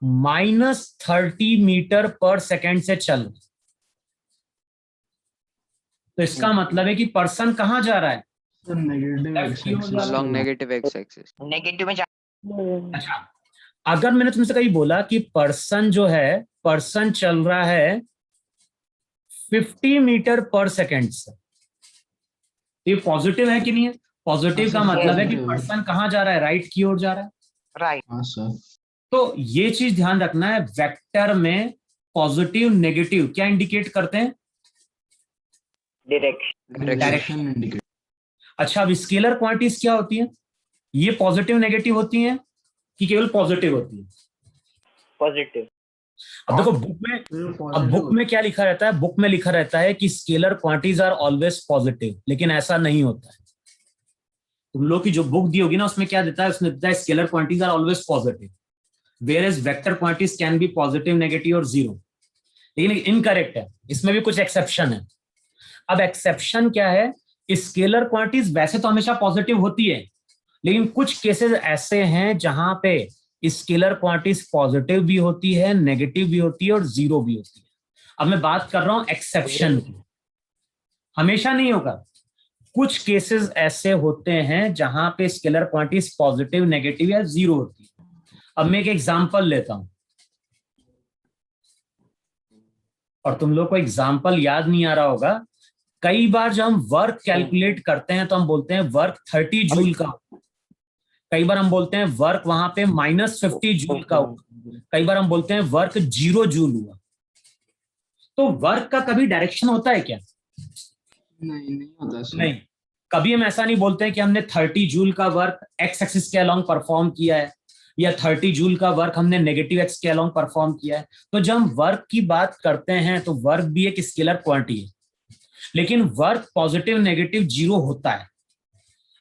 -30 मीटर पर सेकेंड से चल, तो इसका मतलब है कि पर्सन कहां जा रहा है? along negative x axis. Negative में अच्छा, अगर मैंने तुमसे कहीं बोला कि पर्सन जो है, पर्सन चल रहा है 50 मीटर पर सेकेंड से, ये पॉजिटिव है कि नहीं है? पॉजिटिव का मतलब है कि पर्सन कहां जा रहा है? राइट की ओर जा रहा है। राइट। हाँ सर। तो ये चीज ध्यान रखना है, वेक्टर में पॉजिटिव नेगेटिव क्या इंडिकेट करते हैं? Direction indicate. अच्छा, अब स्केलर क्वांटिटीज क्या होती हैं? ये पॉजिटिव नेगेटिव होती हैं कि केवल पॉजिटिव होती है? पॉजिटिव। अब देखो बुक में क्या लिखा रहता है? बुक में लिखा रहता है कि scalar quantities are always positive, लेकिन ऐसा नहीं होता है। तुम लोग की जो बुक दी होगी ना, उसमें क्या देता है? उसमें देता है scalar quantities are always positive, whereas vector quantities can be positive, negative और जीरो। लेकिन इनकरेक्ट है, इसमें भी कुछ एक्सेप्शन है। अब एक्सेप्शन क्या है? स्केलर क्वांटिटीज वैसे तो हमेशा पॉजिटिव होती है, लेकिन कुछ केसेस ऐसे हैं जहां पे स्केलर क्वांटिटीज पॉजिटिव भी होती है, नेगेटिव भी होती है और जीरो भी होती है। अब मैं बात कर रहा हूं एक्सेप्शन की, हमेशा नहीं होगा। कुछ केसेस ऐसे होते हैं जहां पे स्केलर क्वांटिटीज पॉजिटिव, नेगेटिव या जीरो होती है। अब मैं एक एग्जांपल लेता हूं, और तुम लोग को एग्जांपल याद नहीं आ रहा होगा। कई बार जब हम वर्क कैलकुलेट करते हैं तो हम बोलते हैं वर्क 30 जूल का, कई बार हम बोलते हैं वर्क वहां पे -50 जूल का हुआ, कई बार हम बोलते हैं वर्क 0 जूल हुआ। तो वर्क का कभी डायरेक्शन होता है क्या? नहीं होता सर। नहीं, कभी हम ऐसा नहीं बोलते हैं कि हमने 30 जूल का वर्क एक्स एक्सिस के अलोंग परफॉर्म किया है, या 30 जूल का वर्क हमने नेगेटिव एक्स के अलोंग परफॉर्म किया है। तो जब हम वर्क की बात करते हैं तो वर्क भी एक स्केलर क्वांटिटी है, लेकिन वर्क पॉजिटिव, नेगेटिव, जीरो होता है।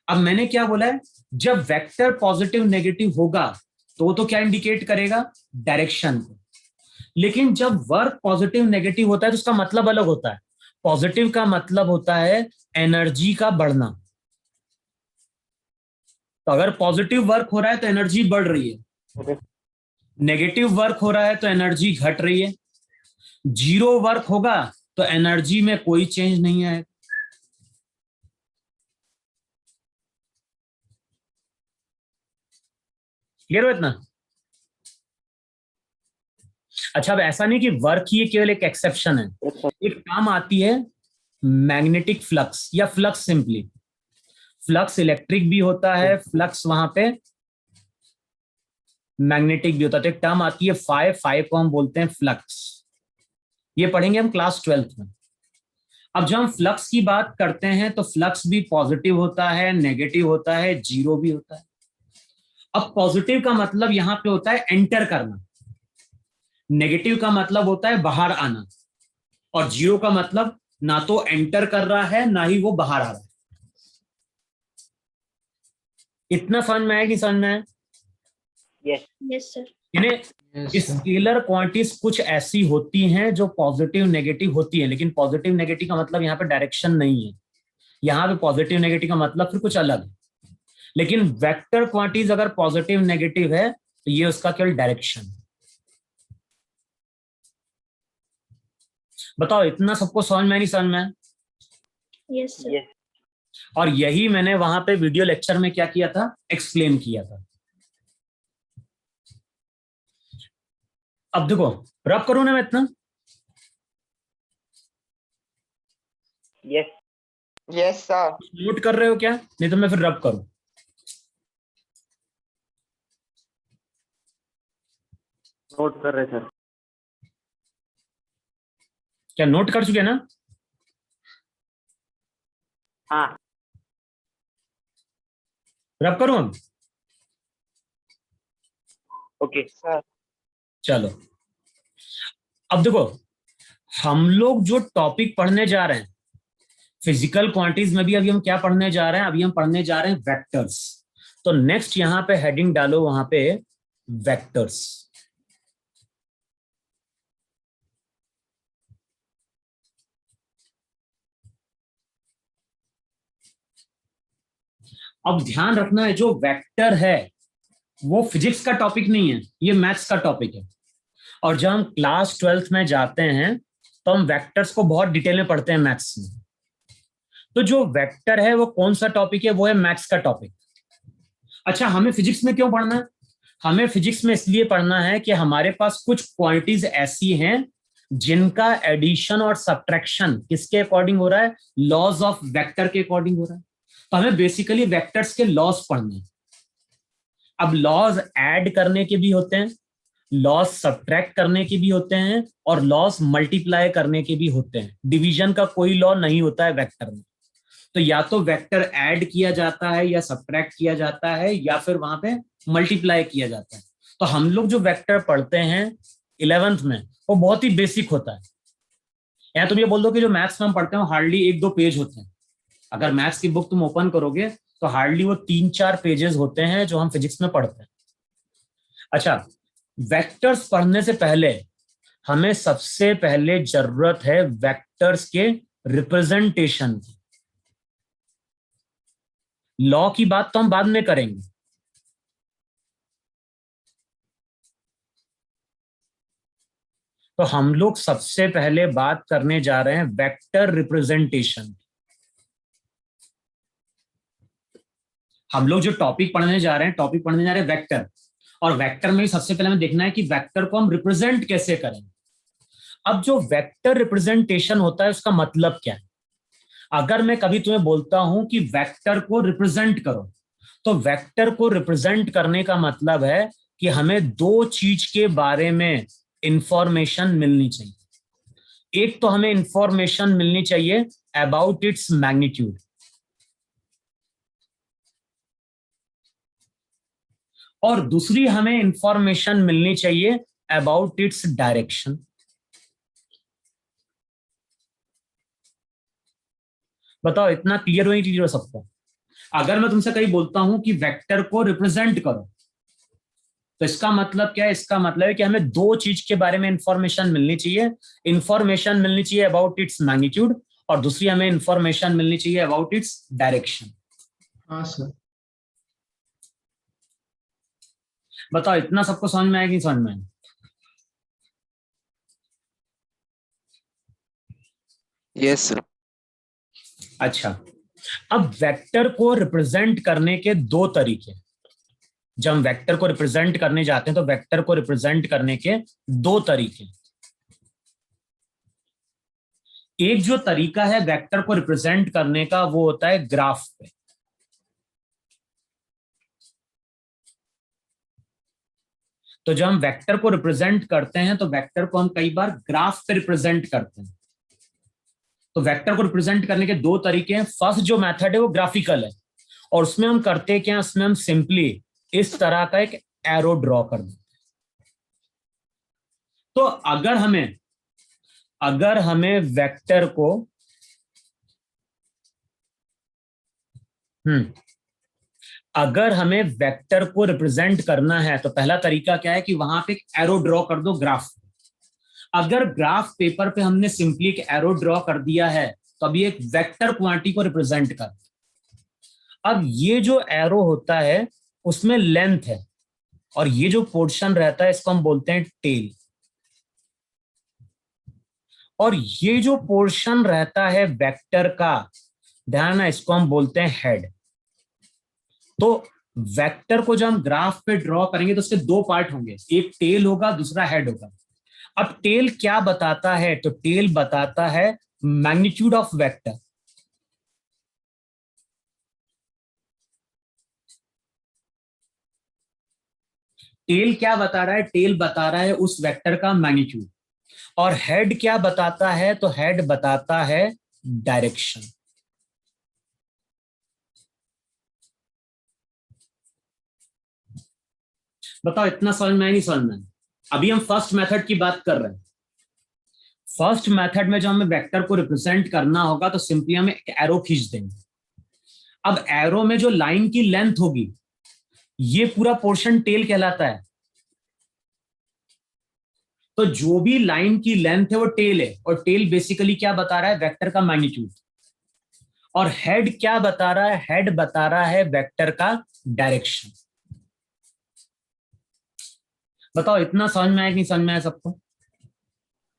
अब मैंने क्या बोला है? जब वेक्टर पॉजिटिव नेगेटिव होगा तो क्या इंडिकेट करेगा? डायरेक्शन को। लेकिन जब वर्क पॉजिटिव नेगेटिव होता है तो उसका मतलब अलग होता है। पॉजिटिव का मतलब होता है एनर्जी का बढ़ना। तो अगर पॉजिटिव वर्क हो रहा है तो एनर्जी बढ़ रही है, नेगेटिव वर्क हो रहा है तो एनर्जी घट रही है, जीरो वर्क होगा तो एनर्जी में कोई चेंज नहीं आएगा। क्लियर हो इतना? अच्छा, अब ऐसा नहीं कि वर्क ही केवल एक एक्सेप्शन है। एक टर्म आती है मैग्नेटिक फ्लक्स या फ्लक्स सिंपली। फ्लक्स इलेक्ट्रिक भी होता है, फ्लक्स वहां पे मैग्नेटिक भी होता है। तो एक टर्म आती है फाई, फाई को हम बोलते हैं फ्लक्स। ये पढ़ेंगे हम क्लास 12th में। अब जब हम फ्लक्स की बात करते हैं तो फ्लक्स भी पॉजिटिव होता है, नेगेटिव होता है, जीरो भी होता है। अब पॉजिटिव का मतलब यहां पे होता है एंटर करना, नेगेटिव का मतलब होता है बाहर आना, और जीरो का मतलब ना तो एंटर कर रहा है ना ही वो बाहर आ रहा है। इतना समझ में आया कि समझ में आया? Yes yes sir. इन्हें Yes, sir. स्केलर क्वांटिटीज कुछ ऐसी होती हैं जो पॉजिटिव नेगेटिव होती है, लेकिन पॉजिटिव नेगेटिव का मतलब यहाँ पे डायरेक्शन नहीं है, यहाँ पे पॉजिटिव नेगेटिव का मतलब फिर कुछ अलग है। लेकिन वेक्टर क्वांटिटीज अगर पॉजिटिव नेगेटिव है तो ये उसका केवल डायरेक्शन। बताओ इतना सबको समझ में नहीं समझ में? Yes sir. यस और यही मैंने वहां पे वीडियो लेक्चर में क्या किया था, एक्सप्लेन किया था। अब देखो रब करूं ना मैं इतना? Yes yes sir. नोट कर रहे हो क्या? नहीं तो मैं फिर रब करूं। नोट कर रहे सर। क्या नोट कर चुके ना? हाँ रब करूं अब? ओके सर चलो अब देखो, हम लोग जो टॉपिक पढ़ने जा रहे हैं फिजिकल क्वांटिटीज में भी, अभी हम क्या पढ़ने जा रहे हैं? अभी हम पढ़ने जा रहे हैं वेक्टर्स। तो नेक्स्ट यहां पे हेडिंग डालो वहां पे वेक्टर्स। अब ध्यान रखना है, जो वेक्टर है वो फिजिक्स का टॉपिक नहीं है, ये मैथ्स का टॉपिक है। और जब हम क्लास 12th में जाते हैं तो हम वेक्टर्स को बहुत डिटेल में पढ़ते हैं मैथ्स में। तो जो वेक्टर है वो कौन सा टॉपिक है? वो है मैथ्स का टॉपिक। अच्छा, हमें फिजिक्स में क्यों पढ़ना है? हमें फिजिक्स में इसलिए पढ़ना है कि हमारे पास कुछ क्वांटिटीज ऐसी हैं जिनका एडिशन और सब्ट्रैक्शन किसके अकॉर्डिंग हो रहा है? लॉज ऑफ वेक्टर के अकॉर्डिंग हो रहा है। तो हमें बेसिकली वेक्टर्स के लॉज पढ़ने हैं। अब लॉज ऐड करने के भी होते हैं, लॉस सब्ट्रैक्ट करने के भी होते हैं, और लॉस मल्टीप्लाई करने के भी होते हैं। डिवीजन का कोई लॉ नहीं होता है वेक्टर में। तो या तो वेक्टर ऐड किया जाता है या सब्ट्रैक्ट किया जाता है या फिर वहां पे मल्टीप्लाई किया जाता है। तो हम लोग जो वेक्टर पढ़ते हैं 11th में वो बहुत ही बेसिक होता है। या तुम ये बोल दो कि जो मैथ्स में हम पढ़ते हैं हार्डली 1-2 पेज होते हैं। अगर मैथ्स की बुक तुम ओपन करोगे तो हार्डली वो 3-4 पेजेस होते हैं जो हम फिजिक्स में पढ़ते हैं। अच्छा, वेक्टर्स पढ़ने से पहले हमें सबसे पहले जरूरत है वेक्टर्स के रिप्रेजेंटेशन की। लॉ की बात तो हम बाद में करेंगे। तो हम लोग सबसे पहले बात करने जा रहे हैं वेक्टर रिप्रेजेंटेशन। हम लोग जो टॉपिक पढ़ने जा रहे हैं वेक्टर। और वेक्टर में सबसे पहले हमें देखना है कि वेक्टर को हम रिप्रेजेंट कैसे करेंगे। अब जो वेक्टर रिप्रेजेंटेशन होता है उसका मतलब क्या है? अगर मैं कभी तुम्हें बोलता हूं कि वेक्टर को रिप्रेजेंट करो, तो वेक्टर को रिप्रेजेंट करने का मतलब है कि हमें दो चीज के बारे में इंफॉर्मेशन मिलनी चाहिए। एक तो हमें इंफॉर्मेशन मिलनी चाहिए अबाउट इट्स मैग्नीट्यूड, और दूसरी हमें इंफॉर्मेशन मिलनी चाहिए अबाउट इट्स डायरेक्शन। बताओ इतना क्लियर हो नहीं क्लियर हो सबको? अगर मैं तुमसे कहीं बोलता हूं कि वेक्टर को रिप्रेजेंट करो, तो इसका मतलब क्या है? इसका मतलब है कि हमें दो चीज के बारे में इंफॉर्मेशन मिलनी चाहिए। इंफॉर्मेशन मिलनी चाहिए अबाउट इट्स मैग्नीट्यूड, और दूसरी हमें इंफॉर्मेशन मिलनी चाहिए अबाउट इट्स डायरेक्शन। हाँ सर। बताओ इतना सबको समझ में आया कि समझ में आया? Yes, sir. अच्छा, अब वेक्टर को रिप्रेजेंट करने के दो तरीके। जब हम वेक्टर को रिप्रेजेंट करने जाते हैं तो वेक्टर को रिप्रेजेंट करने के दो तरीके। एक जो तरीका है वेक्टर को रिप्रेजेंट करने का वो होता है ग्राफ पे। तो जब हम वेक्टर को रिप्रेजेंट करते हैं तो वेक्टर को हम कई बार ग्राफ पे रिप्रेजेंट करते हैं। तो वेक्टर को रिप्रेजेंट करने के दो तरीके हैं। फर्स्ट जो मेथड है वो ग्राफिकल है, और उसमें हम करते क्या, उसमें हम सिंपली इस तरह का एक एरो ड्रॉ कर देते। तो अगर हमें वेक्टर को अगर हमें वेक्टर को रिप्रेजेंट करना है तो पहला तरीका क्या है कि वहां पे एक एरो ड्रॉ कर दो ग्राफ। अगर ग्राफ पेपर पे हमने सिंपली एक एरो ड्रॉ कर दिया है तो अब ये एक वेक्टर क्वांटिटी को रिप्रेजेंट कर। अब ये जो एरो होता है उसमें लेंथ है, और ये जो पोर्शन रहता है इसको हम बोलते हैं टेल, और ये जो पोर्शन रहता है वेक्टर का, ध्यान है, इसको हम बोलते हैं हेड। तो वेक्टर को जब हम ग्राफ पे ड्रॉ करेंगे तो उसके दो पार्ट होंगे, एक टेल होगा, दूसरा हेड होगा। अब टेल क्या बताता है, तो टेल बताता है मैग्नीट्यूड ऑफ वेक्टर। टेल क्या बता रहा है, टेल बता रहा है उस वेक्टर का मैग्नीट्यूड। और हेड क्या बताता है, तो हेड बताता है डायरेक्शन। बताओ इतना समझ में नहीं समझ में? अभी हम फर्स्ट मेथड की बात कर रहे हैं। फर्स्ट मेथड में जब हमें वेक्टर को रिप्रेजेंट करना होगा तो सिंपली हमें एक एरो खींच देंगे। अब एरो में जो लाइन की लेंथ होगी, ये पूरा पोर्शन टेल कहलाता है। तो जो भी लाइन की लेंथ है वो टेल है, और टेल बेसिकली क्या बता रहा है, वेक्टर का मैग्नीट्यूड। और हेड क्या बता रहा है, हेड बता रहा है वेक्टर का डायरेक्शन। बताओ इतना समझ में आया कि नहीं समझ में आया सबको?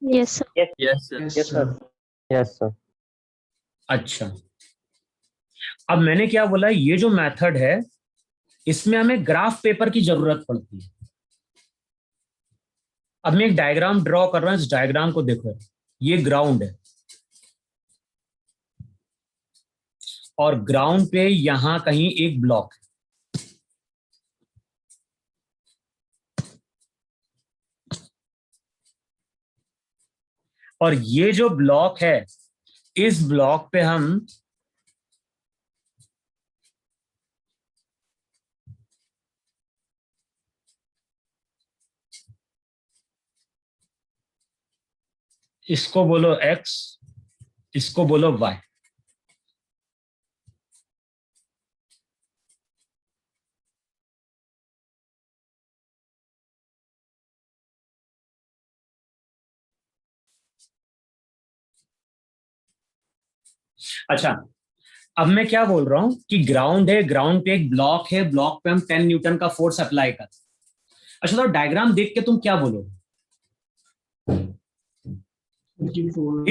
Yes, sir. Yes, sir. Yes, sir. अच्छा, अब मैंने क्या बोला, ये जो मेथड है इसमें हमें ग्राफ पेपर की जरूरत पड़ती है। अब मैं एक डायग्राम ड्रॉ कर रहा हूं, इस डायग्राम को देखो, ये ग्राउंड है, और ग्राउंड पे यहां कहीं एक ब्लॉक है। और ये जो ब्लॉक है, इस ब्लॉक पे हम इसको बोलो x, इसको बोलो y। अच्छा, अब मैं क्या बोल रहा हूं कि ग्राउंड है, ग्राउंड पे एक ब्लॉक है, ब्लॉक पे हम 10 न्यूटन का फोर्स अप्लाई कर। अच्छा, तो डायग्राम देख के तुम क्या बोलोगे?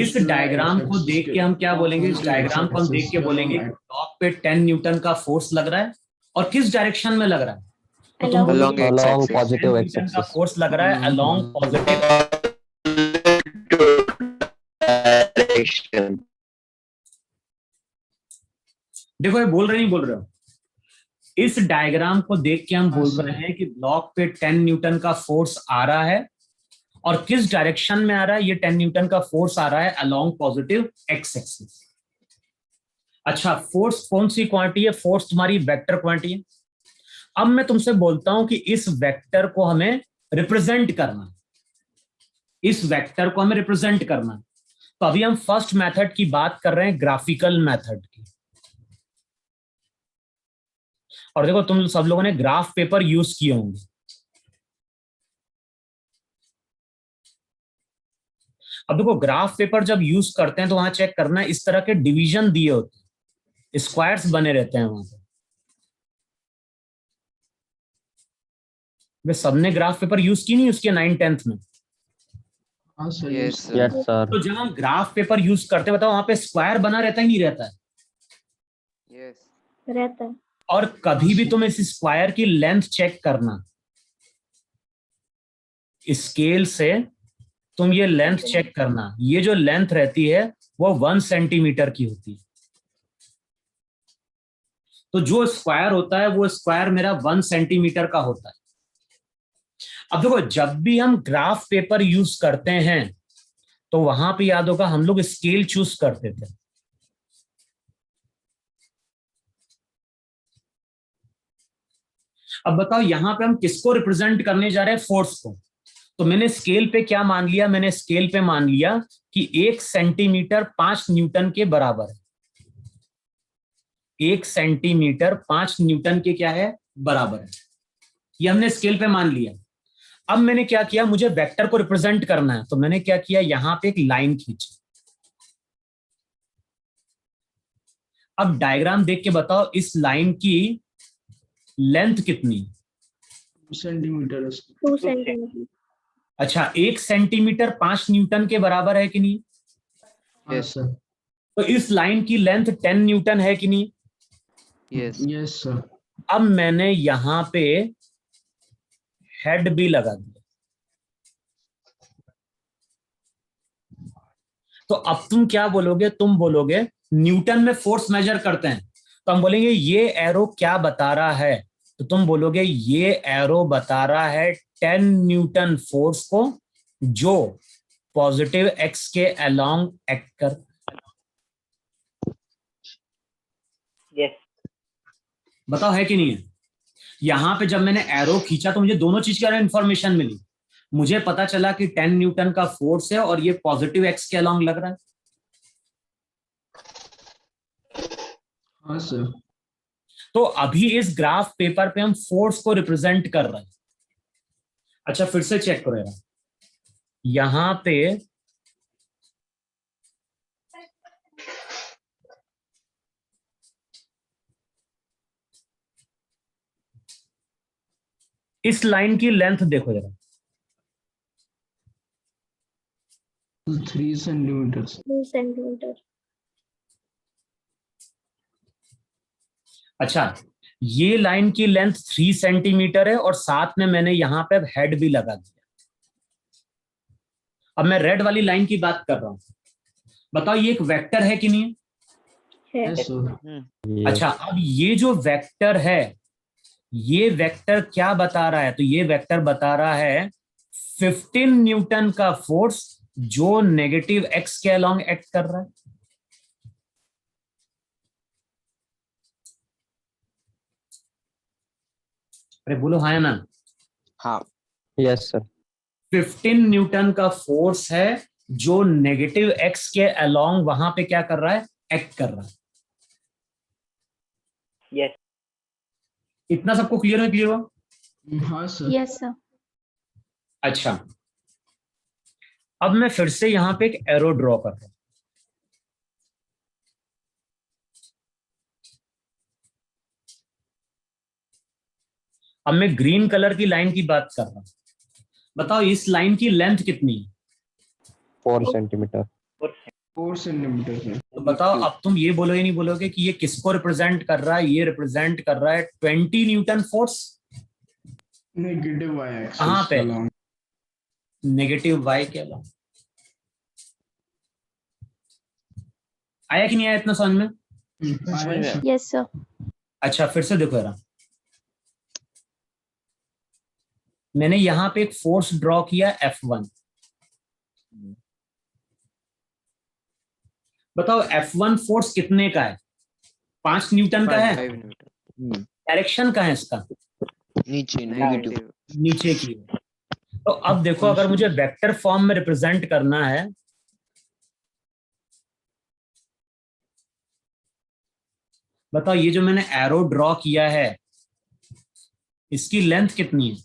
इस डायग्राम को देख के हम क्या बोलेंगे, इस डायग्राम को हम देख के बोलेंगे ब्लॉक पे 10 न्यूटन का फोर्स लग रहा है, और किस डायरेक्शन में लग रहा है? तो तुम Along बोलोगे along 10 positive न्यूटन का x-axis. फोर्स लग रहा है अलोंग पॉजिटिव। Direction. देखो ये बोल रहे नहीं बोल रहे हो? इस डायग्राम को देख के हम बोल रहे हैं कि ब्लॉक पे 10 न्यूटन का फोर्स आ रहा है, और किस डायरेक्शन में आ रहा है? ये 10 न्यूटन का फोर्स आ रहा है अलोंग पॉजिटिव एक्स एक्सिस। अच्छा, फोर्स कौन सी क्वांटिटी है? फोर्स तुम्हारी वेक्टर क्वांटिटी है। अब मैं तुमसे बोलता हूं कि इस वेक्टर को हमें रिप्रेजेंट करना, इस वेक्टर को हमें रिप्रेजेंट करना। तो अभी हम फर्स्ट मेथड की बात कर रहे हैं, ग्राफिकल मेथड की। और देखो तुम सब लोगों ने ग्राफ पेपर यूज किए होंगे। अब देखो ग्राफ पेपर जब यूज करते हैं तो वहां चेक करना है, इस तरह के डिवीजन दिए होते हैं, स्क्वायर्स बने रहते हैं वहां पे। वे सबने ग्राफ पेपर यूज की नहीं उसके 9th-10th में? हाँ sir, Yes, sir. Yes, sir. तो जब हम ग्राफ पेपर यूज करते हैं, बताओ वहां पे स्क्वायर बना रहता है नहीं रहता है? Yes. रहता है। और कभी भी तुम इस स्क्वायर की लेंथ चेक करना, स्केल से तुम ये लेंथ चेक करना, ये जो लेंथ रहती है वो 1 सेंटीमीटर की होती है। तो जो स्क्वायर होता है वो स्क्वायर मेरा 1 सेंटीमीटर का होता है। अब देखो जब भी हम ग्राफ पेपर यूज करते हैं तो वहां पे याद होगा हम लोग स्केल चूज करते थे। अब बताओ यहां पे हम किसको रिप्रेजेंट करने जा रहे हैं, फोर्स को। तो मैंने स्केल पे क्या मान लिया, मैंने स्केल पे मान लिया कि 1 सेंटीमीटर 5 न्यूटन के बराबर है। 1 सेंटीमीटर 5 न्यूटन के क्या है, बराबर है। ये हमने स्केल पे मान लिया। अब मैंने क्या किया, मुझे वेक्टर को रिप्रेजेंट करना है, तो मैंने क्या किया, यहां पे एक लाइन खींची। अब डायग्राम देख के बताओ इस लाइन की लेंथ कितनी है? 2 सेंटीमीटर। 2 सेंटीमीटर। अच्छा, 1 सेंटीमीटर 5 न्यूटन के बराबर है कि नहीं? हाँ Yes. सर। तो इस लाइन की लेंथ 10 न्यूटन है कि नहीं? Yes. Yes sir. अब मैंने यहां पे हेड भी लगा दिया। तो अब तुम क्या बोलोगे, तुम बोलोगे न्यूटन में फोर्स मेजर करते हैं, तो हम बोलेंगे ये एरो क्या बता रहा है, तो तुम बोलोगे ये एरो बता रहा है 10 न्यूटन फोर्स को जो पॉजिटिव एक्स के अलोंग एक्ट कर। यस। बताओ है कि नहीं है? यहां पे जब मैंने एरो खींचा तो मुझे दोनों चीज की इंफॉर्मेशन मिली। मुझे पता चला कि 10 न्यूटन का फोर्स है और ये पॉजिटिव एक्स के अलोंग लग रहा है। हाँ सर। तो अभी इस ग्राफ पेपर पे हम फोर्स को रिप्रेजेंट कर रहे हैं। अच्छा फिर से चेक करो यार, यहां पे इस लाइन की लेंथ देखो जरा, 3 सेंटीमीटर। 2 सेंटीमीटर। अच्छा ये लाइन की लेंथ 3 सेंटीमीटर है और साथ में मैंने यहां पे हेड भी लगा दिया। अब मैं रेड वाली लाइन की बात कर रहा हूं, बताओ ये एक वेक्टर है कि नहीं? है। Yes sir. Yes. अच्छा अब ये जो वेक्टर है, ये वेक्टर क्या बता रहा है, तो ये वेक्टर बता रहा है 15 न्यूटन का फोर्स जो नेगेटिव एक्स के अलोंग एक्ट कर रहा है। अरे बोलो हाँ या ना? हाँ. Yes, sir. 15 न्यूटन का फोर्स है जो नेगेटिव एक्स के अलोंग वहां पे क्या कर रहा है, एक्ट कर रहा है। यस। इतना सबको क्लियर है, क्लियर हो? हाँ सर। Yes sir. अच्छा अब मैं फिर से यहां पे एक एरो ड्रॉ कर रहा हूं। अब मैं ग्रीन कलर की लाइन की बात कर रहा हूं। बताओ इस लाइन की लेंथ कितनी है? 4 centimeter. 4 centimetre sir. तो बताओ अब तुम ये बोलोगे नहीं बोलोगे कि ये किसको रिप्रेजेंट कर रहा है? ये रिप्रेजेंट कर रहा है 20 newton force. Negative Y axis कहां पे? along। नेगेटिव वाई के अलोंग। आया कि नहीं आया इतना समझ में? आया सर। Yes sir. अच्छा फिर से देखो जरा, मैंने यहां पे एक फोर्स ड्रॉ किया F1। बताओ F1 फोर्स कितने का है? 5 न्यूटन का है। 5 Newton. डायरेक्शन का है इसका? नीचे नेगेटिव. नीचे की। तो अब देखो अगर मुझे वेक्टर फॉर्म में रिप्रेजेंट करना है, बताओ ये जो मैंने एरो ड्रॉ किया है इसकी लेंथ कितनी है?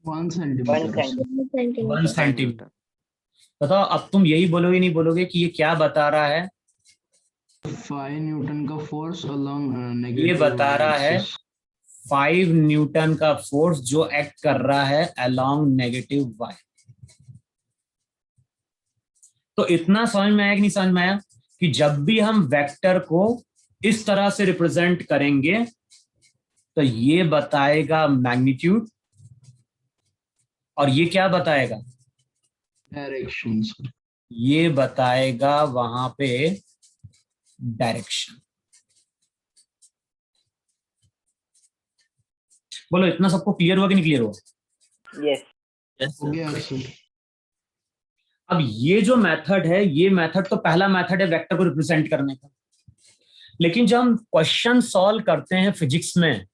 1 सेंटीमीटर। 1 सेंटीमीटर। 1 सेंटीमीटर। बताओ अब तुम यही बोलोगे नहीं बोलोगे कि ये क्या बता रहा है? 5 न्यूटन का फोर्स along ये नेगेटिव बता रहा है 5 न्यूटन का फोर्स जो एक्ट कर रहा है अलोंग नेगेटिव वाई। तो इतना समझ में आया कि नहीं समझ में आया कि जब भी हम वेक्टर को इस तरह से रिप्रेजेंट करेंगे तो ये बताएगा मैग्नीट्यूड और ये क्या बताएगा, डायरेक्शन। ये बताएगा वहां पे डायरेक्शन। बोलो इतना सबको क्लियर हुआ कि नहीं क्लियर हुआ? यस। हो गया सर। अब ये जो मेथड है, ये मेथड तो पहला मेथड है वेक्टर को रिप्रेजेंट करने का, लेकिन जब हम क्वेश्चन सॉल्व करते हैं फिजिक्स में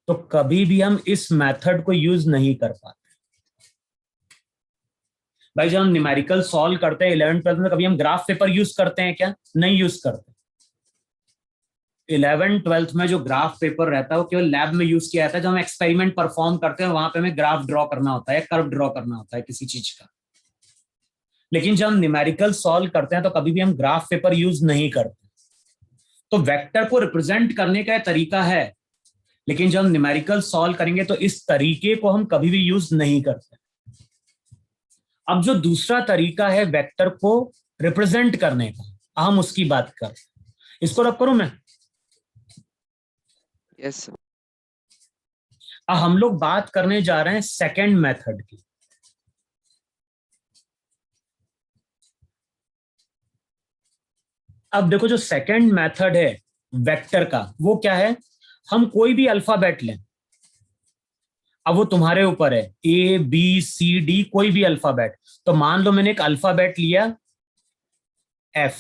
तो कभी भी हम इस मेथड को यूज नहीं कर पाते। भाई जब हम न्यूमेरिकल सॉल्व करते हैं 11th 12th में, कभी हम ग्राफ पेपर यूज करते हैं क्या? नहीं यूज करते। 11th 12th में जो ग्राफ पेपर रहता है वो केवल लैब में यूज किया जाता है। जब हम एक्सपेरिमेंट परफॉर्म करते हैं वहां पे हमें ग्राफ ड्रॉ करना होता है, कर्व ड्रॉ करना होता है किसी चीज का। लेकिन जब हम न्यूमेरिकल सॉल्व करते हैं तो कभी भी हम ग्राफ पेपर यूज नहीं करते। तो वेक्टर को रिप्रेजेंट करने का तरीका है, लेकिन जब हम न्यूमेरिकल सॉल्व करेंगे तो इस तरीके को हम कभी भी यूज नहीं करते। अब जो दूसरा तरीका है वेक्टर को रिप्रेजेंट करने का, हम उसकी बात कर, इसको रब करूं मैं? Yes sir. अब हम लोग बात करने जा रहे हैं सेकंड मेथड की। अब देखो जो सेकंड मेथड है वेक्टर का वो क्या है? हम कोई भी अल्फाबेट लें, अब वो तुम्हारे ऊपर है, ए बी सी डी, कोई भी अल्फाबेट। तो मान लो मैंने एक अल्फाबेट लिया एफ।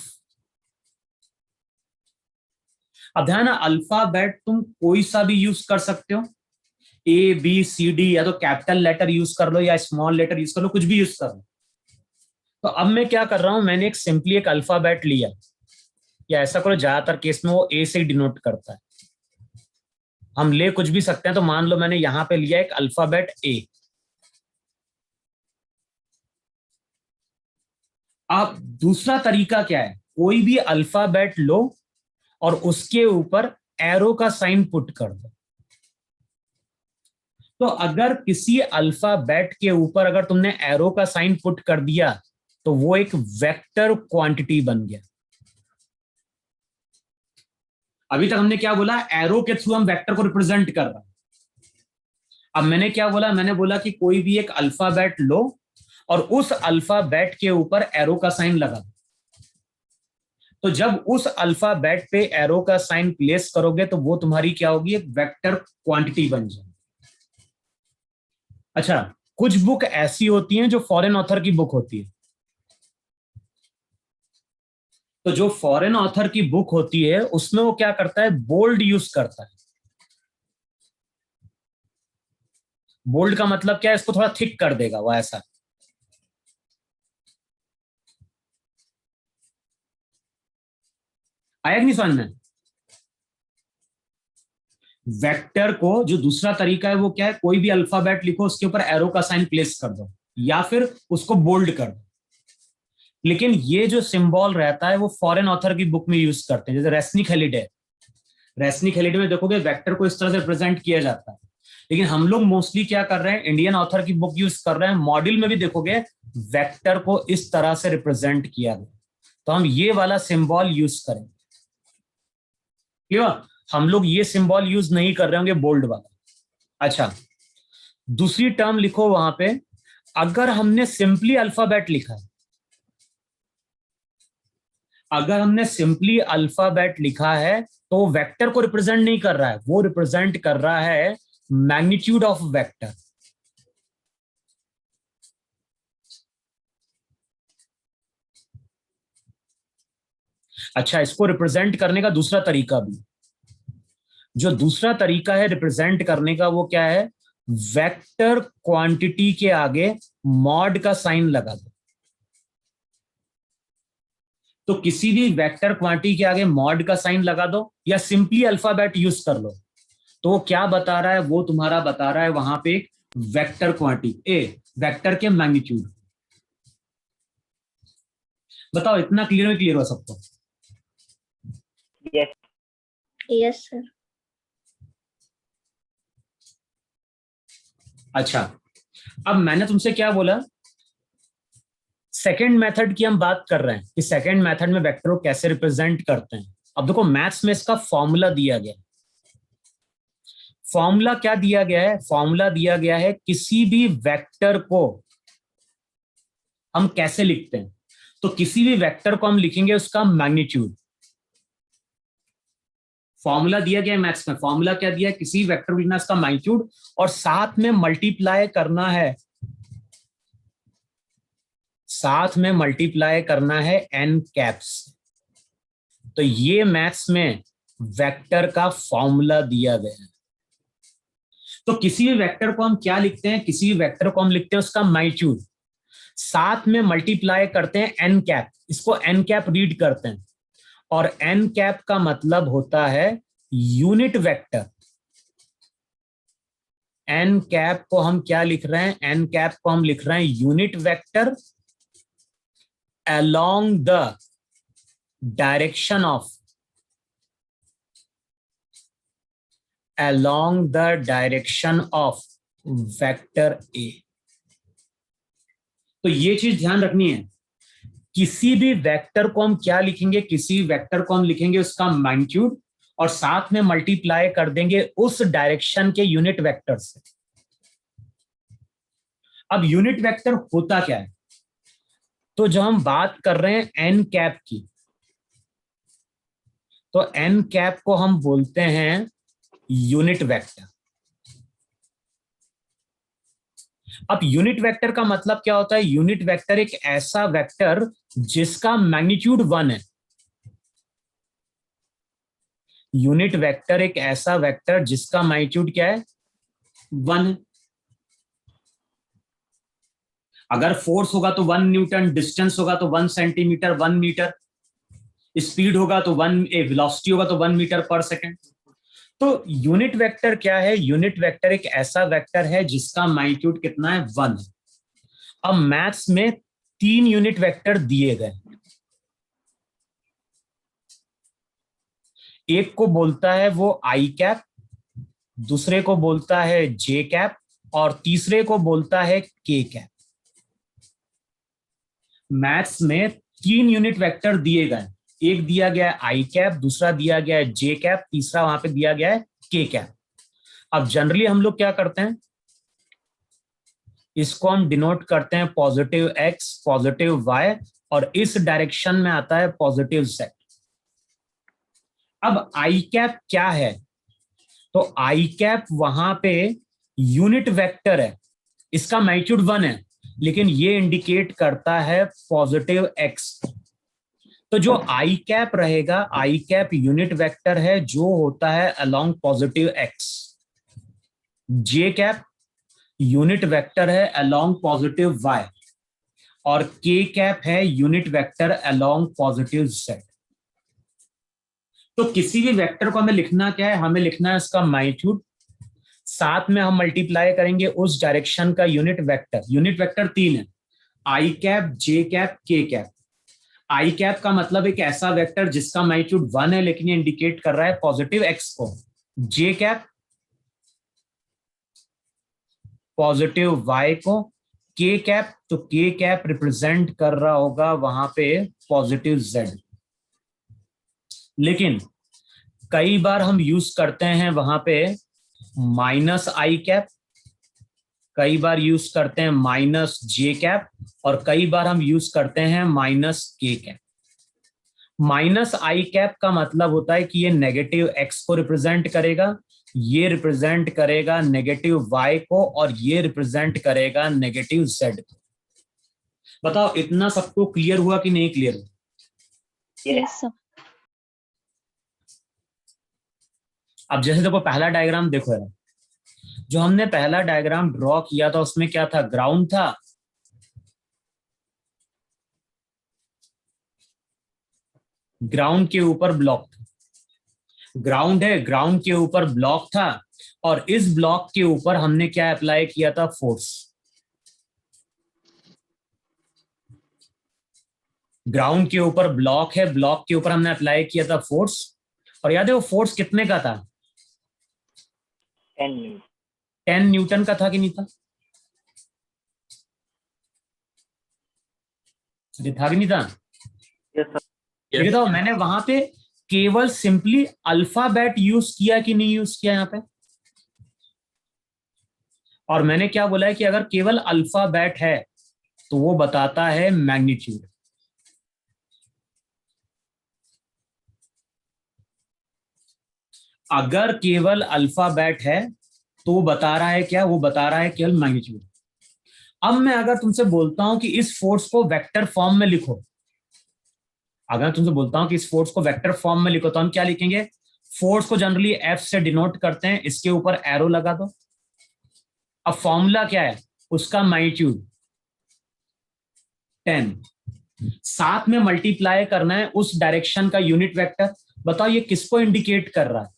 अब ध्यान, अल्फाबेट तुम कोई सा भी यूज कर सकते हो, ए बी सी डी, या तो कैपिटल लेटर यूज कर लो या स्मॉल लेटर यूज कर लो, कुछ भी यूज कर लो। तो अब मैं क्या कर रहा हूं, मैंने एक सिंपली एक अल्फाबेट लिया, या ऐसा करो ज्यादातर केस में वो ए से डिनोट करता है, हम ले कुछ भी सकते हैं। तो मान लो मैंने यहां पे लिया एक अल्फाबेट ए। अब दूसरा तरीका क्या है? कोई भी अल्फाबेट लो और उसके ऊपर एरो का साइन पुट कर दो। तो अगर किसी अल्फाबेट के ऊपर अगर तुमने एरो का साइन पुट कर दिया तो वो एक वेक्टर क्वांटिटी बन गया। अभी तक हमने क्या बोला? एरो के थ्रू हम वेक्टर को रिप्रेजेंट कर रहे हैं। अब मैंने क्या बोला? मैंने बोला कि कोई भी एक अल्फाबेट लो और उस अल्फाबेट के ऊपर एरो का साइन लगा दो। तो जब उस अल्फाबेट पे एरो का साइन प्लेस करोगे तो वो तुम्हारी क्या होगी? एक वेक्टर क्वांटिटी बन जाएगी। अच्छा, कुछ बुक ऐसी होती हैं जो फॉरेन ऑथर की बुक होती है। तो जो फॉरेन ऑथर की बुक होती है उसमें वो क्या करता है? बोल्ड यूज करता है। बोल्ड का मतलब क्या है? इसको थोड़ा थिक कर देगा वो, ऐसा। आया कि नहीं समझ में? वेक्टर को जो दूसरा तरीका है वो क्या है? कोई भी अल्फाबेट लिखो, उसके ऊपर एरो का साइन प्लेस कर दो या फिर उसको बोल्ड कर दो। लेकिन ये जो सिंबल रहता है वो फॉरेन ऑथर की बुक में यूज करते हैं, जैसे रेस्निक हेलिडे। रेस्निक हेलिडे में देखोगे वेक्टर को इस तरह से रिप्रेजेंट किया जाता है। लेकिन हम लोग मोस्टली क्या कर रहे हैं? इंडियन ऑथर की बुक यूज कर रहे हैं। मॉड्यूल में भी देखोगे वेक्टर को इस तरह से रिप्रेजेंट किया गया। तो हम ये वाला सिंबल यूज करेंगे। क्लियर? हम लोग ये सिंबल यूज नहीं कर रहे होंगे, बोल्ड वाला। अच्छा, दूसरी टर्म लिखो वहां पे। अगर हमने सिंपली अल्फाबेट लिखा है, अगर हमने सिंपली अल्फाबेट लिखा है तो वेक्टर को रिप्रेजेंट नहीं कर रहा है, वो रिप्रेजेंट कर रहा है मैग्नीट्यूड ऑफ वेक्टर। अच्छा, इसको रिप्रेजेंट करने का दूसरा तरीका भी, जो दूसरा तरीका है रिप्रेजेंट करने का, वो क्या है? वेक्टर क्वांटिटी के आगे मॉड का साइन लगा दो। तो किसी भी वेक्टर क्वांटिटी के आगे मॉड का साइन लगा दो या सिंपली अल्फाबेट यूज कर लो, तो वो क्या बता रहा है? वो तुम्हारा बता रहा है वहां पे एक वेक्टर क्वांटिटी, ए वेक्टर के मैग्नीट्यूड। बताओ, इतना क्लियर हो सबको? Yes Yes, sir. अच्छा, अब मैंने तुमसे क्या बोला? सेकेंड मेथड की हम बात कर रहे हैं कि सेकेंड मेथड में वेक्टर को कैसे रिप्रेजेंट करते हैं। अब देखो, मैथ्स में इसका फॉर्मूला दिया गया है। फॉर्मूला क्या दिया गया है? फॉर्मूला दिया गया है किसी भी वेक्टर को हम कैसे लिखते हैं। तो किसी भी वेक्टर को हम लिखेंगे उसका मैग्नीट्यूड। फॉर्मूला दिया गया है मैथ्स में। फॉर्मूला क्या दिया है? किसी वेक्टर को लिखना इसका मैग्नीट्यूड और साथ में मल्टीप्लाई करना है साथ में मल्टीप्लाई करना है n कैप्स। तो ये मैथ्स में वेक्टर का फॉर्मूला दिया गया है। तो किसी भी वेक्टर को हम क्या लिखते हैं, किसी भी वेक्टर को हम लिखते हैं उसका मैग्नीट्यूड, साथ में मल्टीप्लाई करते हैं n कैप, इसको n कैप रीड करते हैं, और n कैप का मतलब होता है यूनिट वेक्टर। n कैप को हम क्या लिख रहे हैं, n कैप को हम लिख रहे हैं unit vector along the direction of vector A। तो ये चीज ध्यान रखनी है, किसी भी वेक्टर को हम क्या लिखेंगे, किसी वेक्टर को हम लिखेंगे उसका मैग्नीट्यूड और साथ में मल्टीप्लाई कर देंगे उस डायरेक्शन के यूनिट वेक्टर से। अब यूनिट वेक्टर होता क्या है, तो जब हम बात कर रहे हैं एन कैप की, तो एन कैप को हम बोलते हैं यूनिट वेक्टर। अब यूनिट वेक्टर का मतलब क्या होता है, यूनिट वेक्टर एक ऐसा वेक्टर जिसका मैग्नीट्यूड 1 है। यूनिट वेक्टर एक ऐसा वेक्टर जिसका मैग्नीट्यूड क्या है, 1 है। अगर फोर्स होगा तो 1 न्यूटन, डिस्टेंस होगा तो 1 सेंटीमीटर, 1 मीटर, स्पीड होगा तो 1, वेलोसिटी होगा तो 1 मीटर पर सेकेंड। तो यूनिट वेक्टर क्या है, यूनिट वेक्टर एक ऐसा वेक्टर है जिसका मैग्नीट्यूड कितना है, 1 है। अब मैथ्स में 3 यूनिट वेक्टर दिए गए, एक को बोलता है वो आई कैप, दूसरे को बोलता है जे कैप, और तीसरे को बोलता है के कैप। मैथ्स में 3 यूनिट वेक्टर दिए गए, एक दिया गया है आई कैप, दूसरा दिया गया है जे कैप, तीसरा वहां पे दिया गया है के कैप। अब जनरली हम लोग क्या करते हैं, इसको हम डिनोट करते हैं पॉजिटिव एक्स, पॉजिटिव वाई, और इस डायरेक्शन में आता है पॉजिटिव जेड। अब आई कैप क्या है, तो आई कैप वहां पे यूनिट वेक्टर है, इसका मैग्नीट्यूड 1 है, लेकिन ये इंडिकेट करता है पॉजिटिव एक्स। तो जो आई कैप रहेगा, आई कैप यूनिट वेक्टर है जो होता है अलोंग पॉजिटिव एक्स। जे कैप यूनिट वेक्टर है अलोंग पॉजिटिव वाई, और के कैप है unit vector along positive Z. तो किसी भी वेक्टर को हमें लिखना क्या है, हमें लिखना है उसका मैग्नीट्यूड, साथ में हम मल्टीप्लाई करेंगे उस डायरेक्शन का यूनिट वेक्टर। यूनिट वेक्टर 3 है, आई कैप, जे कैप, के कैप। आई कैप का मतलब एक ऐसा वेक्टर जिसका मैग्नीट्यूड 1 है, लेकिन ये इंडिकेट कर रहा है पॉजिटिव एक्स को। जे कैप पॉजिटिव वाई को। के कैप, तो के कैप रिप्रेजेंट कर रहा होगा वहां पे पॉजिटिव जेड। लेकिन कई बार हम यूज करते हैं वहां पे माइनस आई कैप, कई बार यूज करते हैं माइनस जे कैप, और कई बार हम यूज करते हैं माइनस के कैप। माइनस आई कैप का मतलब होता है कि ये नेगेटिव एक्स को रिप्रेजेंट करेगा, ये रिप्रेजेंट करेगा नेगेटिव वाई को, और ये रिप्रेजेंट करेगा नेगेटिव जेड को। बताओ इतना सबको क्लियर हुआ कि नहीं क्लियर हुआ? Yes, sir. अब जैसे देखो पहला डायग्राम देखो यार, जो हमने पहला डायग्राम ड्रॉ किया था उसमें क्या था, ग्राउंड था, ग्राउंड के ऊपर ब्लॉक था। ग्राउंड है, ग्राउंड के ऊपर ब्लॉक था, और इस ब्लॉक के ऊपर हमने क्या अप्लाई किया था, फोर्स। ग्राउंड के ऊपर ब्लॉक है, ब्लॉक के ऊपर हमने अप्लाई किया था फोर्स, और याद है वो फोर्स कितने का था, 10 न्यूटन का था कि नहीं था? ये था कि नहीं था? Yes, तो मैंने वहां पे केवल सिंपली अल्फाबेट यूज किया कि नहीं यूज किया यहाँ पे? और मैंने क्या बोला है कि अगर केवल अल्फाबेट है तो वो बताता है मैग्नीट्यूड। अगर केवल अल्फाबेट है तो वो बता रहा है क्या, वो बता रहा है केवल मैग्नीट्यूड। अब मैं अगर तुमसे बोलता हूं कि इस फोर्स को वेक्टर फॉर्म में लिखो, अगर तुमसे बोलता हूं कि इस फोर्स को वेक्टर फॉर्म में लिखो, तो हम क्या लिखेंगे? फोर्स को जनरली एफ से डिनोट करते हैं, इसके ऊपर एरो लगा दो। अब फॉर्मूला क्या है उसका? मैग्नीट्यूड 10, साथ में मल्टीप्लाई करना है उस डायरेक्शन का यूनिट वेक्टर। बताओ ये किसको इंडिकेट कर रहा है?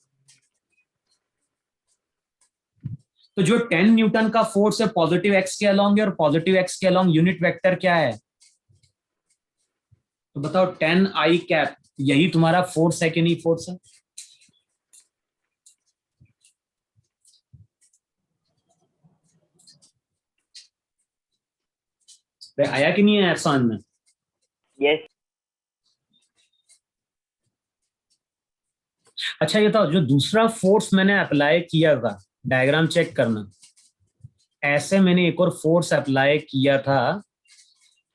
तो जो 10 न्यूटन का फोर्स है पॉजिटिव एक्स के अलोंग है, और पॉजिटिव एक्स के अलोंग यूनिट वेक्टर क्या है? तो बताओ 10 आई कैप, यही तुम्हारा फोर्स है कि नहीं? फोर्स है। आया कि नहीं है समझ में? यस अच्छा ये तो जो दूसरा फोर्स मैंने अप्लाई किया था, डायग्राम चेक करना, ऐसे मैंने एक और फोर्स अप्लाई किया था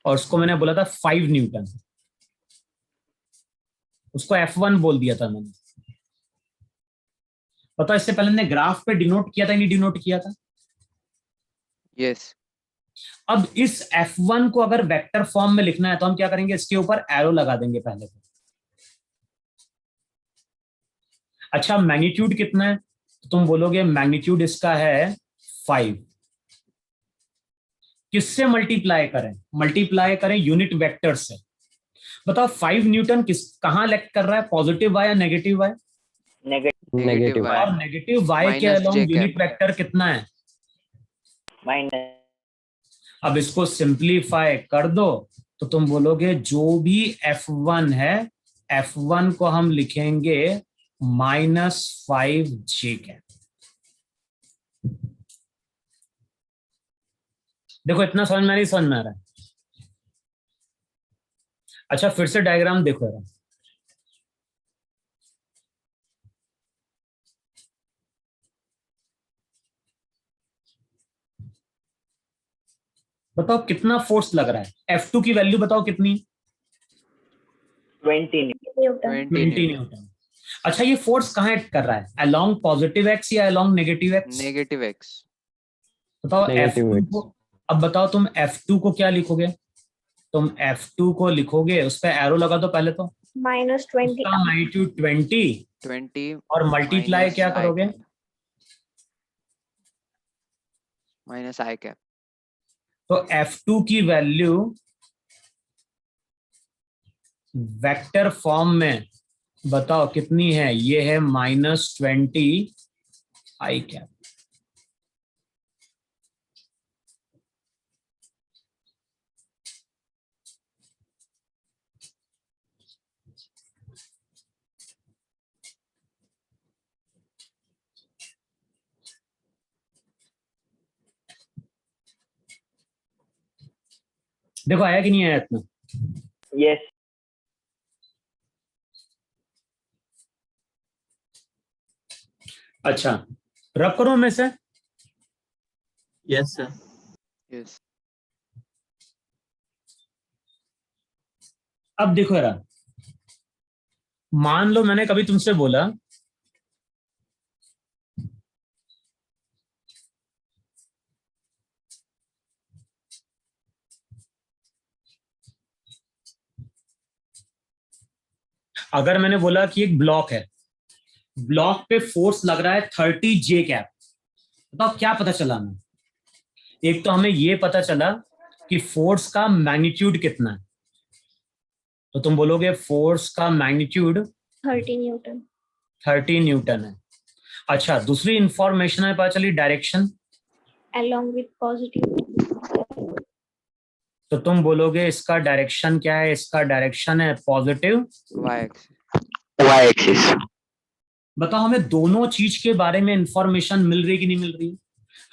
और उसको मैंने बोला था 5 न्यूटन, उसको F1 बोल दिया था मैंने। पता इससे पहले मैंने ग्राफ पे डिनोट किया था, नहीं डिनोट किया था? यस अब इस F1 को अगर वेक्टर फॉर्म में लिखना है तो हम क्या करेंगे? इसके ऊपर एरो लगा देंगे पहले तो। अच्छा मैग्नीट्यूड कितना है? तो तुम बोलोगे मैग्नीट्यूड इसका है 5। किससे मल्टीप्लाई करें? मल्टीप्लाई करें यूनिट वेक्टर से। बताओ 5 न्यूटन कहां लेक्ट कर रहा है? पॉजिटिव वाई या नेगेटिव वाई? नेगेटिव और नेगेटिव वाई के Minus along j unit cap. Vector कितना है? माइनस। अब इसको सिंप्लीफाई कर दो तो तुम बोलोगे जो भी F1 है, F1 को हम लिखेंगे -5j कैप। देखो इतना समझ में नहीं समझ में आ रहा है? अच्छा फिर से डायग्राम देखो यार। बताओ कितना फोर्स लग रहा है? F2 की वैल्यू बताओ कितनी? 20 न्यूटन 20 न्यूटन। अच्छा ये फोर्स कहां एक्ट कर रहा है? अलोंग पॉजिटिव एक्स या along negative x? Negative x बताओ Negative F2 x. को। अब बताओ तुम F2 को क्या लिखोगे? तुम F2 को लिखोगे, उस पर एरो लगा दो पहले तो। -20 उसका मैग्नीट्यूड 20 20 और मल्टीप्लाई क्या करोगे? माइनस आई कैप तो F2 की वैल्यू वेक्टर फॉर्म में बताओ कितनी है? ये है -20 आई कैप। देखो आया कि नहीं आया इतना? यस अच्छा रब करो में से। Yes sir. यस अब देखो यार, मान लो मैंने कभी तुमसे बोला अगर मैंने बोला कि एक ब्लॉक है, ब्लॉक पे फोर्स लग रहा है 30 जे कैप। बताओ क्या पता चला हमें? एक तो हमें ये पता चला कि फोर्स का मैग्नीट्यूड कितना है, तो तुम बोलोगे फोर्स का मैग्नीट्यूड 30 न्यूटन 30 न्यूटन है। अच्छा दूसरी इंफॉर्मेशन है पता चली, डायरेक्शन। along with positive तो तुम बोलोगे इसका डायरेक्शन क्या है? इसका डायरेक्शन है पॉजिटिव वाई एक्सिस बताओ हमें दोनों चीज के बारे में इंफॉर्मेशन मिल रही है कि नहीं मिल रही है?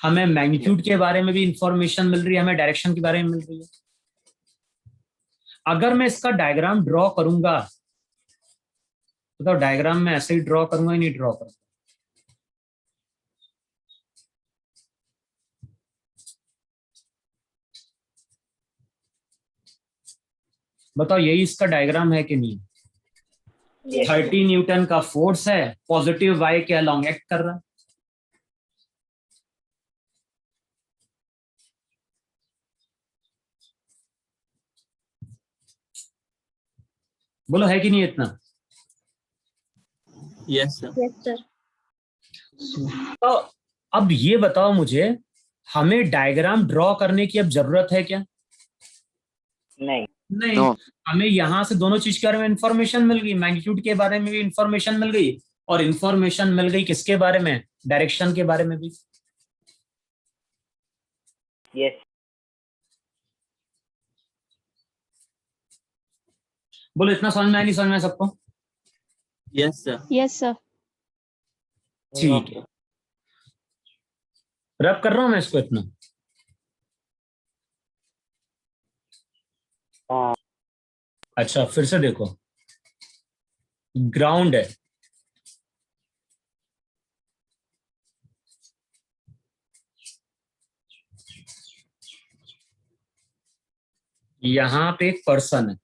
हमें मैग्नीट्यूड के बारे में भी इंफॉर्मेशन मिल रही है, हमें डायरेक्शन के बारे में मिल रही है। अगर मैं इसका डायग्राम ड्रॉ करूंगा तो डायग्राम में ऐसे ही ड्रॉ करूंगा ही नहीं ड्रॉ करूंगा? बताओ यही इसका डायग्राम है कि नहीं? 30 न्यूटन का फोर्स है, पॉजिटिव वाई के अलोंग एक्ट कर रहा है। बोलो है कि नहीं इतना? Yes, sir. Yes, sir. तो अब ये बताओ मुझे, हमें डायग्राम ड्रॉ करने की अब जरूरत है क्या? नहीं. नहीं। No. हमें यहां से दोनों चीज के बारे में इंफॉर्मेशन मिल गई, मैग्नीट्यूड के बारे में भी इंफॉर्मेशन मिल गई, और इंफॉर्मेशन मिल गई किसके बारे में? डायरेक्शन के बारे में भी। Yes. बोलो इतना समझ में आया, नहीं समझ में आया सबको? Yes, sir. Yes, sir. ठीक है, रब कर रहा हूं मैं इसको इतना। हाँ. अच्छा फिर से देखो, ग्राउंड है, यहां पे एक पर्सन है,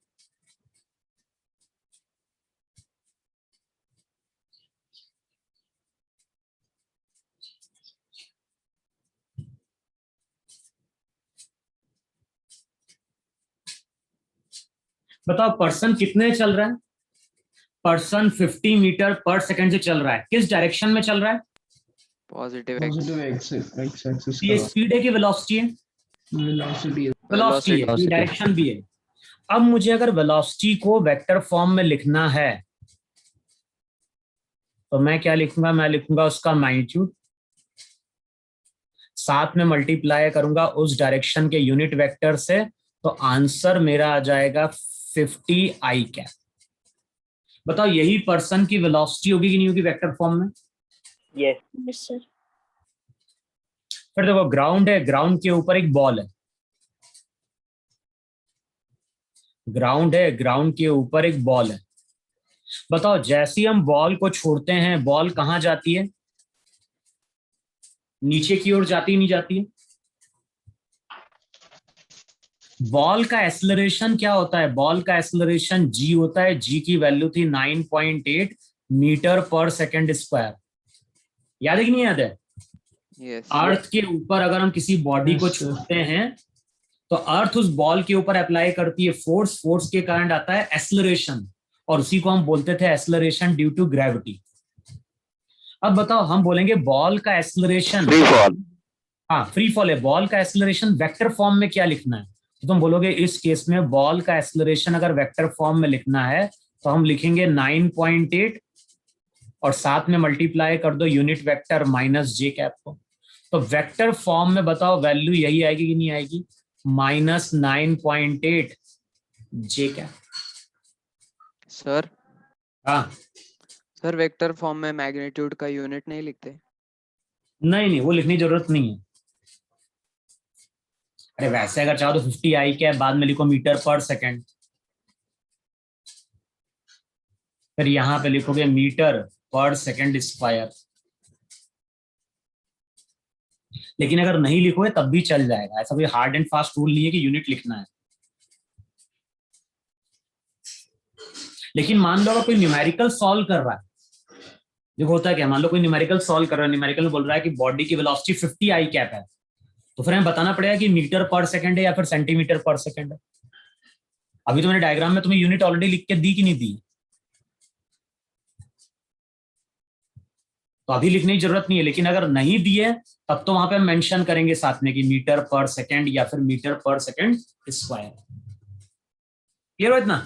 बताओ पर्सन कितने चल रहा है? पर्सन 50 मीटर पर सेकंड से चल रहा है। किस डायरेक्शन में चल रहा है? Positive X. Positive x axis ये का स्पीड है कि वेलोसिटी है? वेलोसिटी है। वेलोसिटी है, Velocity. डायरेक्शन भी है। अब मुझे अगर वेलोसिटी को वेक्टर फॉर्म में लिखना है तो मैं क्या लिखूंगा? मैं लिखूंगा उसका मैग्नीट्यूड, साथ में मल्टीप्लाई करूंगा उस डायरेक्शन के यूनिट वेक्टर से, तो आंसर मेरा आ जाएगा 50 आई कैप। बताओ यही पर्सन की वेलोसिटी होगी कि नहीं होगी वेक्टर फॉर्म में? Yes. Yes, sir. फिर देखो ग्राउंड है, ग्राउंड के ऊपर एक बॉल है, ग्राउंड है, ग्राउंड के ऊपर एक बॉल है। बताओ जैसे ही हम बॉल को छोड़ते हैं, बॉल कहां जाती है? नीचे की ओर जाती है, नहीं जाती है? बॉल का एक्सेलरेशन क्या होता है? बॉल का एक्सेलरेशन जी होता है, जी की वैल्यू थी 9.8 मीटर पर सेकंड स्क्वायर। याद है कि नहीं याद है? Yes. अर्थ के ऊपर अगर हम किसी बॉडी को Yes, sir. छोड़ते हैं तो अर्थ उस बॉल के ऊपर अप्लाई करती है फोर्स, फोर्स के कारण आता है एक्सेलरेशन, और उसी को हम बोलते थे एक्सेलरेशन ड्यू टू ग्रेविटी। अब बताओ हम बोलेंगे बॉल का एक्सेलरेशन, Free fall. हाँ फ्री फॉल है, बॉल का एक्सेलरेशन वेक्टर फॉर्म में क्या लिखना है? तो तुम बोलोगे इस केस में बॉल का एक्सेलरेशन अगर वेक्टर फॉर्म में लिखना है तो हम लिखेंगे 9.8 और साथ में मल्टीप्लाई कर दो यूनिट वेक्टर माइनस जे कैप को। तो वेक्टर फॉर्म में बताओ वैल्यू यही आएगी कि नहीं आएगी? -9.8 जे कैप। Sir. हाँ सर वेक्टर फॉर्म में मैग्नीट्यूड का यूनिट नहीं लिखते? नहीं नहीं, वो लिखने की जरूरत नहीं है। अरे वैसे अगर चाहो तो 50 आई कैप बाद में लिखो मीटर पर सेकंड, फिर यहां पे लिखोगे मीटर पर सेकंड स्क्वायर। लेकिन अगर नहीं लिखोगे तब भी चल जाएगा, ऐसा कोई हार्ड एंड फास्ट रूल नहीं है कि यूनिट लिखना है। लेकिन मान लो अगर कोई न्यूमेरिकल सॉल्व कर रहा है, देखो होता है क्या, मान लो कोई न्यूमेरिकल सॉल्व कर रहा है, न्यूमेरिकल में बोल रहा है कि बॉडी की वेलोसिटी 50 आई कैप है, तो फिर हमें बताना पड़ेगा कि मीटर पर सेकंड है या फिर सेंटीमीटर पर सेकंड है। अभी तो मैंने डायग्राम में तुम्हें यूनिट ऑलरेडी लिख के दी कि नहीं दी? तो अभी लिखने की जरूरत नहीं है, लेकिन अगर नहीं दिए तब तो वहां पे हम मेंशन करेंगे साथ में कि मीटर पर सेकंड या फिर मीटर पर सेकंड स्क्वायर। क्लियर हो इतना?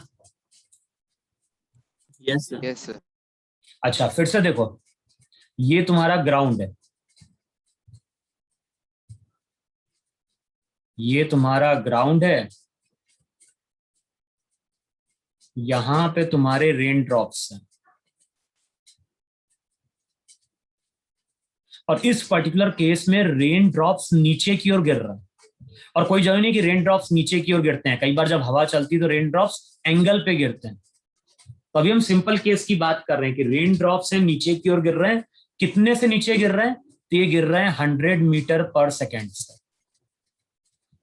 Yes, sir. Yes sir. अच्छा फिर से देखो, ये तुम्हारा ग्राउंड है, ये तुम्हारा ग्राउंड है, यहां पे तुम्हारे रेन ड्रॉप्स हैं, और इस पर्टिकुलर केस में रेन ड्रॉप्स नीचे की ओर गिर रहा है। और कोई जरूरी नहीं कि रेन ड्रॉप्स नीचे की ओर गिरते हैं, कई बार जब हवा चलती है तो रेन ड्रॉप्स एंगल पे गिरते हैं। तो अभी हम सिंपल केस की बात कर रहे हैं कि रेन ड्रॉप्स हैं नीचे की ओर गिर रहे हैं। कितने से नीचे गिर रहे हैं? तो ये गिर रहे हैं 100 मीटर पर सेकेंड से।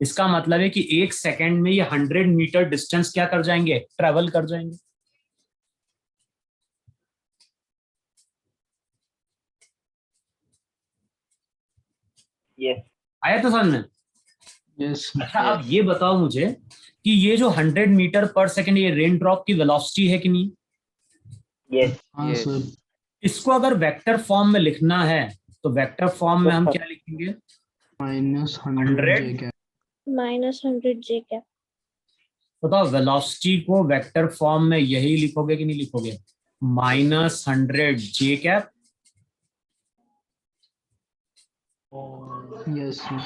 इसका मतलब है कि एक सेकेंड में ये 100 मीटर डिस्टेंस क्या कर जाएंगे? ट्रेवल कर जाएंगे। Yes. आया तो समझ में? यस अच्छा अब ये बताओ मुझे कि ये जो 100 मीटर पर सेकंड ये रेन ड्रॉप की वेलोसिटी है कि नहीं? yes, हाँ Yes. सर। इसको अगर वेक्टर फॉर्म में लिखना है तो वेक्टर फॉर्म में हम क्या लिखेंगे? -100 j cap। -100 j cap। बताओ वेलोसिटी को वेक्टर फॉर्म में यही लिखोगे कि नहीं लिखोगे? -100 j कैप। Yes sir.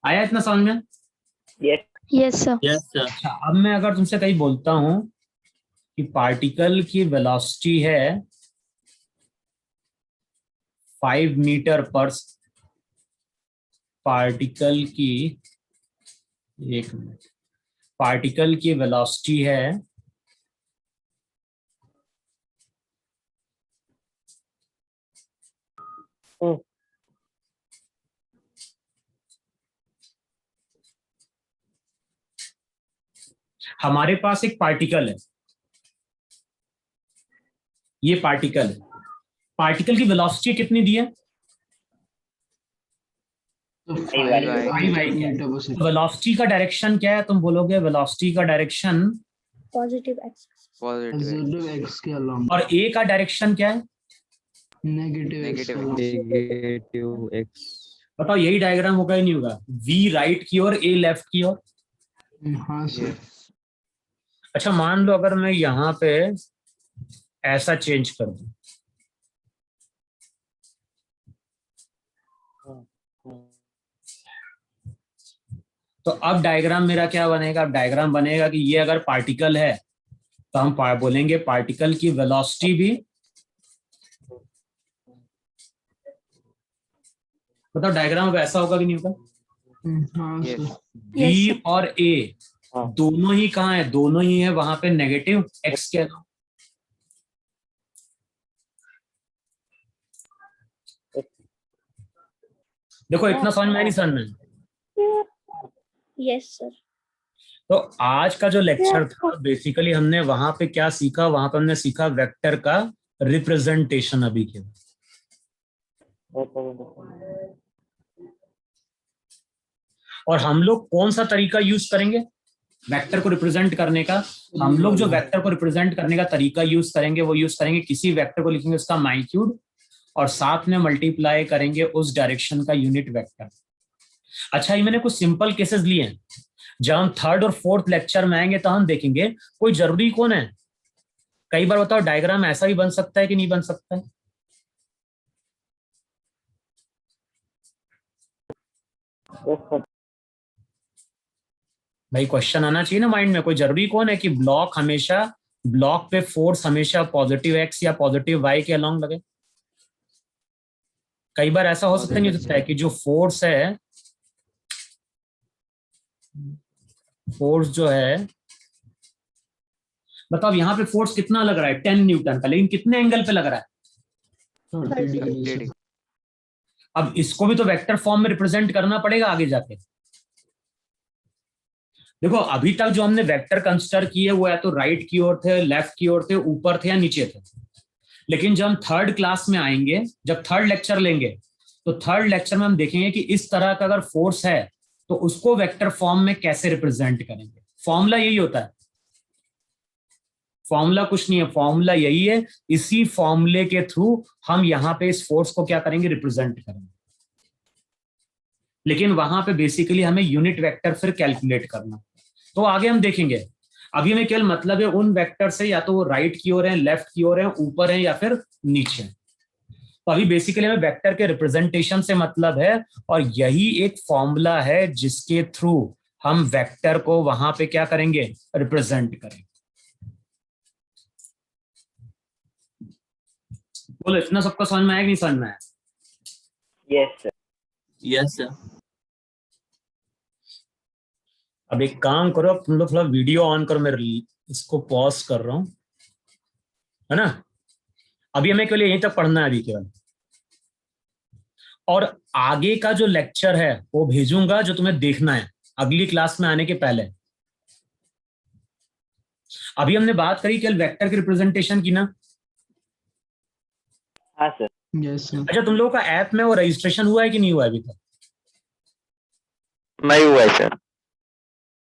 आया इतना समझ में? yes, Yes, sir. Yes, sir. अच्छा, अब मैं अगर तुमसे कहीं बोलता हूं कि पार्टिकल की वेलोसिटी है 5 मीटर पर, पार्टिकल की, एक मिनट, पार्टिकल की वेलोसिटी है हमारे पास एक पार्टिकल है, ये पार्टिकल है, पार्टिकल की वेलोसिटी कितनी दी है? तो I- 5 मीटर पर सेकंड। वेलोसिटी का डायरेक्शन क्या है? तुम बोलोगे वेलोसिटी का direction, Positive x। Positive. Positive x के अलोंग। और ए का डायरेक्शन क्या है? नेगेटिव x के Negative अलोंग। Negative x. बताओ यही डायग्राम होगा ही नहीं होगा? वी राइट की ओर, ए लेफ्ट की ओर। हाँ सर। Yes. अच्छा मान लो अगर मैं यहाँ पे ऐसा चेंज कर दूं, तो अब डायग्राम मेरा क्या बनेगा? अब डायग्राम बनेगा कि ये अगर पार्टिकल है तो हम बोलेंगे पार्टिकल की वेलोसिटी भी, बताओ डायग्राम अब ऐसा होगा कि नहीं होगा? हाँ Yes. सर। बी और ए हाँ। दोनों ही कहाँ है? दोनों ही है वहां पे नेगेटिव एक्स के अलावा। देखो इतना समझ में आया नहीं समझ में? Yes, sir. तो आज का जो लेक्चर था बेसिकली हमने वहां पे क्या सीखा? वहां पे हमने सीखा वेक्टर का रिप्रेजेंटेशन अभी के। और हम लोग कौन सा तरीका यूज करेंगे वेक्टर को रिप्रेजेंट करने का? हम लोग जो वेक्टर को रिप्रेजेंट करने का तरीका यूज करेंगे वो यूज करेंगे, किसी वेक्टर को लिखेंगे उसका मैग्नीट्यूड और साथ में मल्टीप्लाई करेंगे उस डायरेक्शन का यूनिट वेक्टर। अच्छा ये मैंने कुछ सिंपल केसेस लिए हैं, जब हम थर्ड और फोर्थ लेक्चर में आएंगे तो हम देखेंगे कोई जरूरी कौन है। कई बार बताओ डायग्राम ऐसा भी बन सकता है कि नहीं बन सकता है? भाई क्वेश्चन आना चाहिए ना माइंड में। कोई जरूरी कौन है कि ब्लॉक हमेशा, ब्लॉक पे फोर्स हमेशा पॉजिटिव एक्स या पॉजिटिव वाई के अलोंग लगे? कई बार ऐसा हो सकता है, नहीं हो सकता है कि जो फोर्स है, फोर्स जो है, बताओ यहाँ पे फोर्स कितना लग रहा है? 10 न्यूटन का, लेकिन कितने एंगल पे लग रहा है? 30 डिग्री सर। 30. अब इसको भी तो वेक्टर फॉर्म में रिप्रेजेंट करना पड़ेगा आगे जाके। देखो अभी तक जो हमने वेक्टर कंसिडर किए वो या तो राइट की ओर थे, लेफ्ट की ओर थे, ऊपर थे या नीचे थे। लेकिन जब हम थर्ड क्लास में आएंगे, जब थर्ड लेक्चर लेंगे, तो थर्ड लेक्चर में हम देखेंगे कि इस तरह का अगर फोर्स है तो उसको वेक्टर फॉर्म में कैसे रिप्रेजेंट करेंगे। फॉर्मूला यही होता है, फॉर्मूला कुछ नहीं है, फॉर्मूला यही है। इसी फॉर्मूले के थ्रू हम यहां पे इस फोर्स को क्या करेंगे? रिप्रेजेंट करेंगे। लेकिन वहां पे बेसिकली हमें यूनिट वेक्टर फिर कैलकुलेट करना, तो आगे हम देखेंगे। अभी हमें केवल मतलब है उन वेक्टर से, या तो वो राइट की ओर है, लेफ्ट की ओर है, ऊपर है या फिर नीचे। तो अभी बेसिकली हमें वेक्टर के रिप्रेजेंटेशन से मतलब है, और यही एक फॉर्मूला है जिसके थ्रू हम वेक्टर को वहां पे क्या करेंगे? रिप्रेजेंट करेंगे। बोलो इतना सबको समझ में आया कि नहीं समझ में आया? yes, sir. Yes, sir. अब एक काम करो, अब तुम लोग थोड़ा वीडियो ऑन करो, मैं इसको पॉज कर रहा हूं, है ना? अभी हमें केवल यहीं तक पढ़ना है अभी केवल, और आगे का जो लेक्चर है वो भेजूंगा जो तुम्हें देखना है अगली क्लास में आने के पहले। अभी हमने बात करी केवल वेक्टर के रिप्रेजेंटेशन की ना। हाँ सर। Yes sir. अच्छा तुम लोगों का ऐप में वो रजिस्ट्रेशन हुआ है कि नहीं हुआ अभी तक? नहीं हुआ है सर।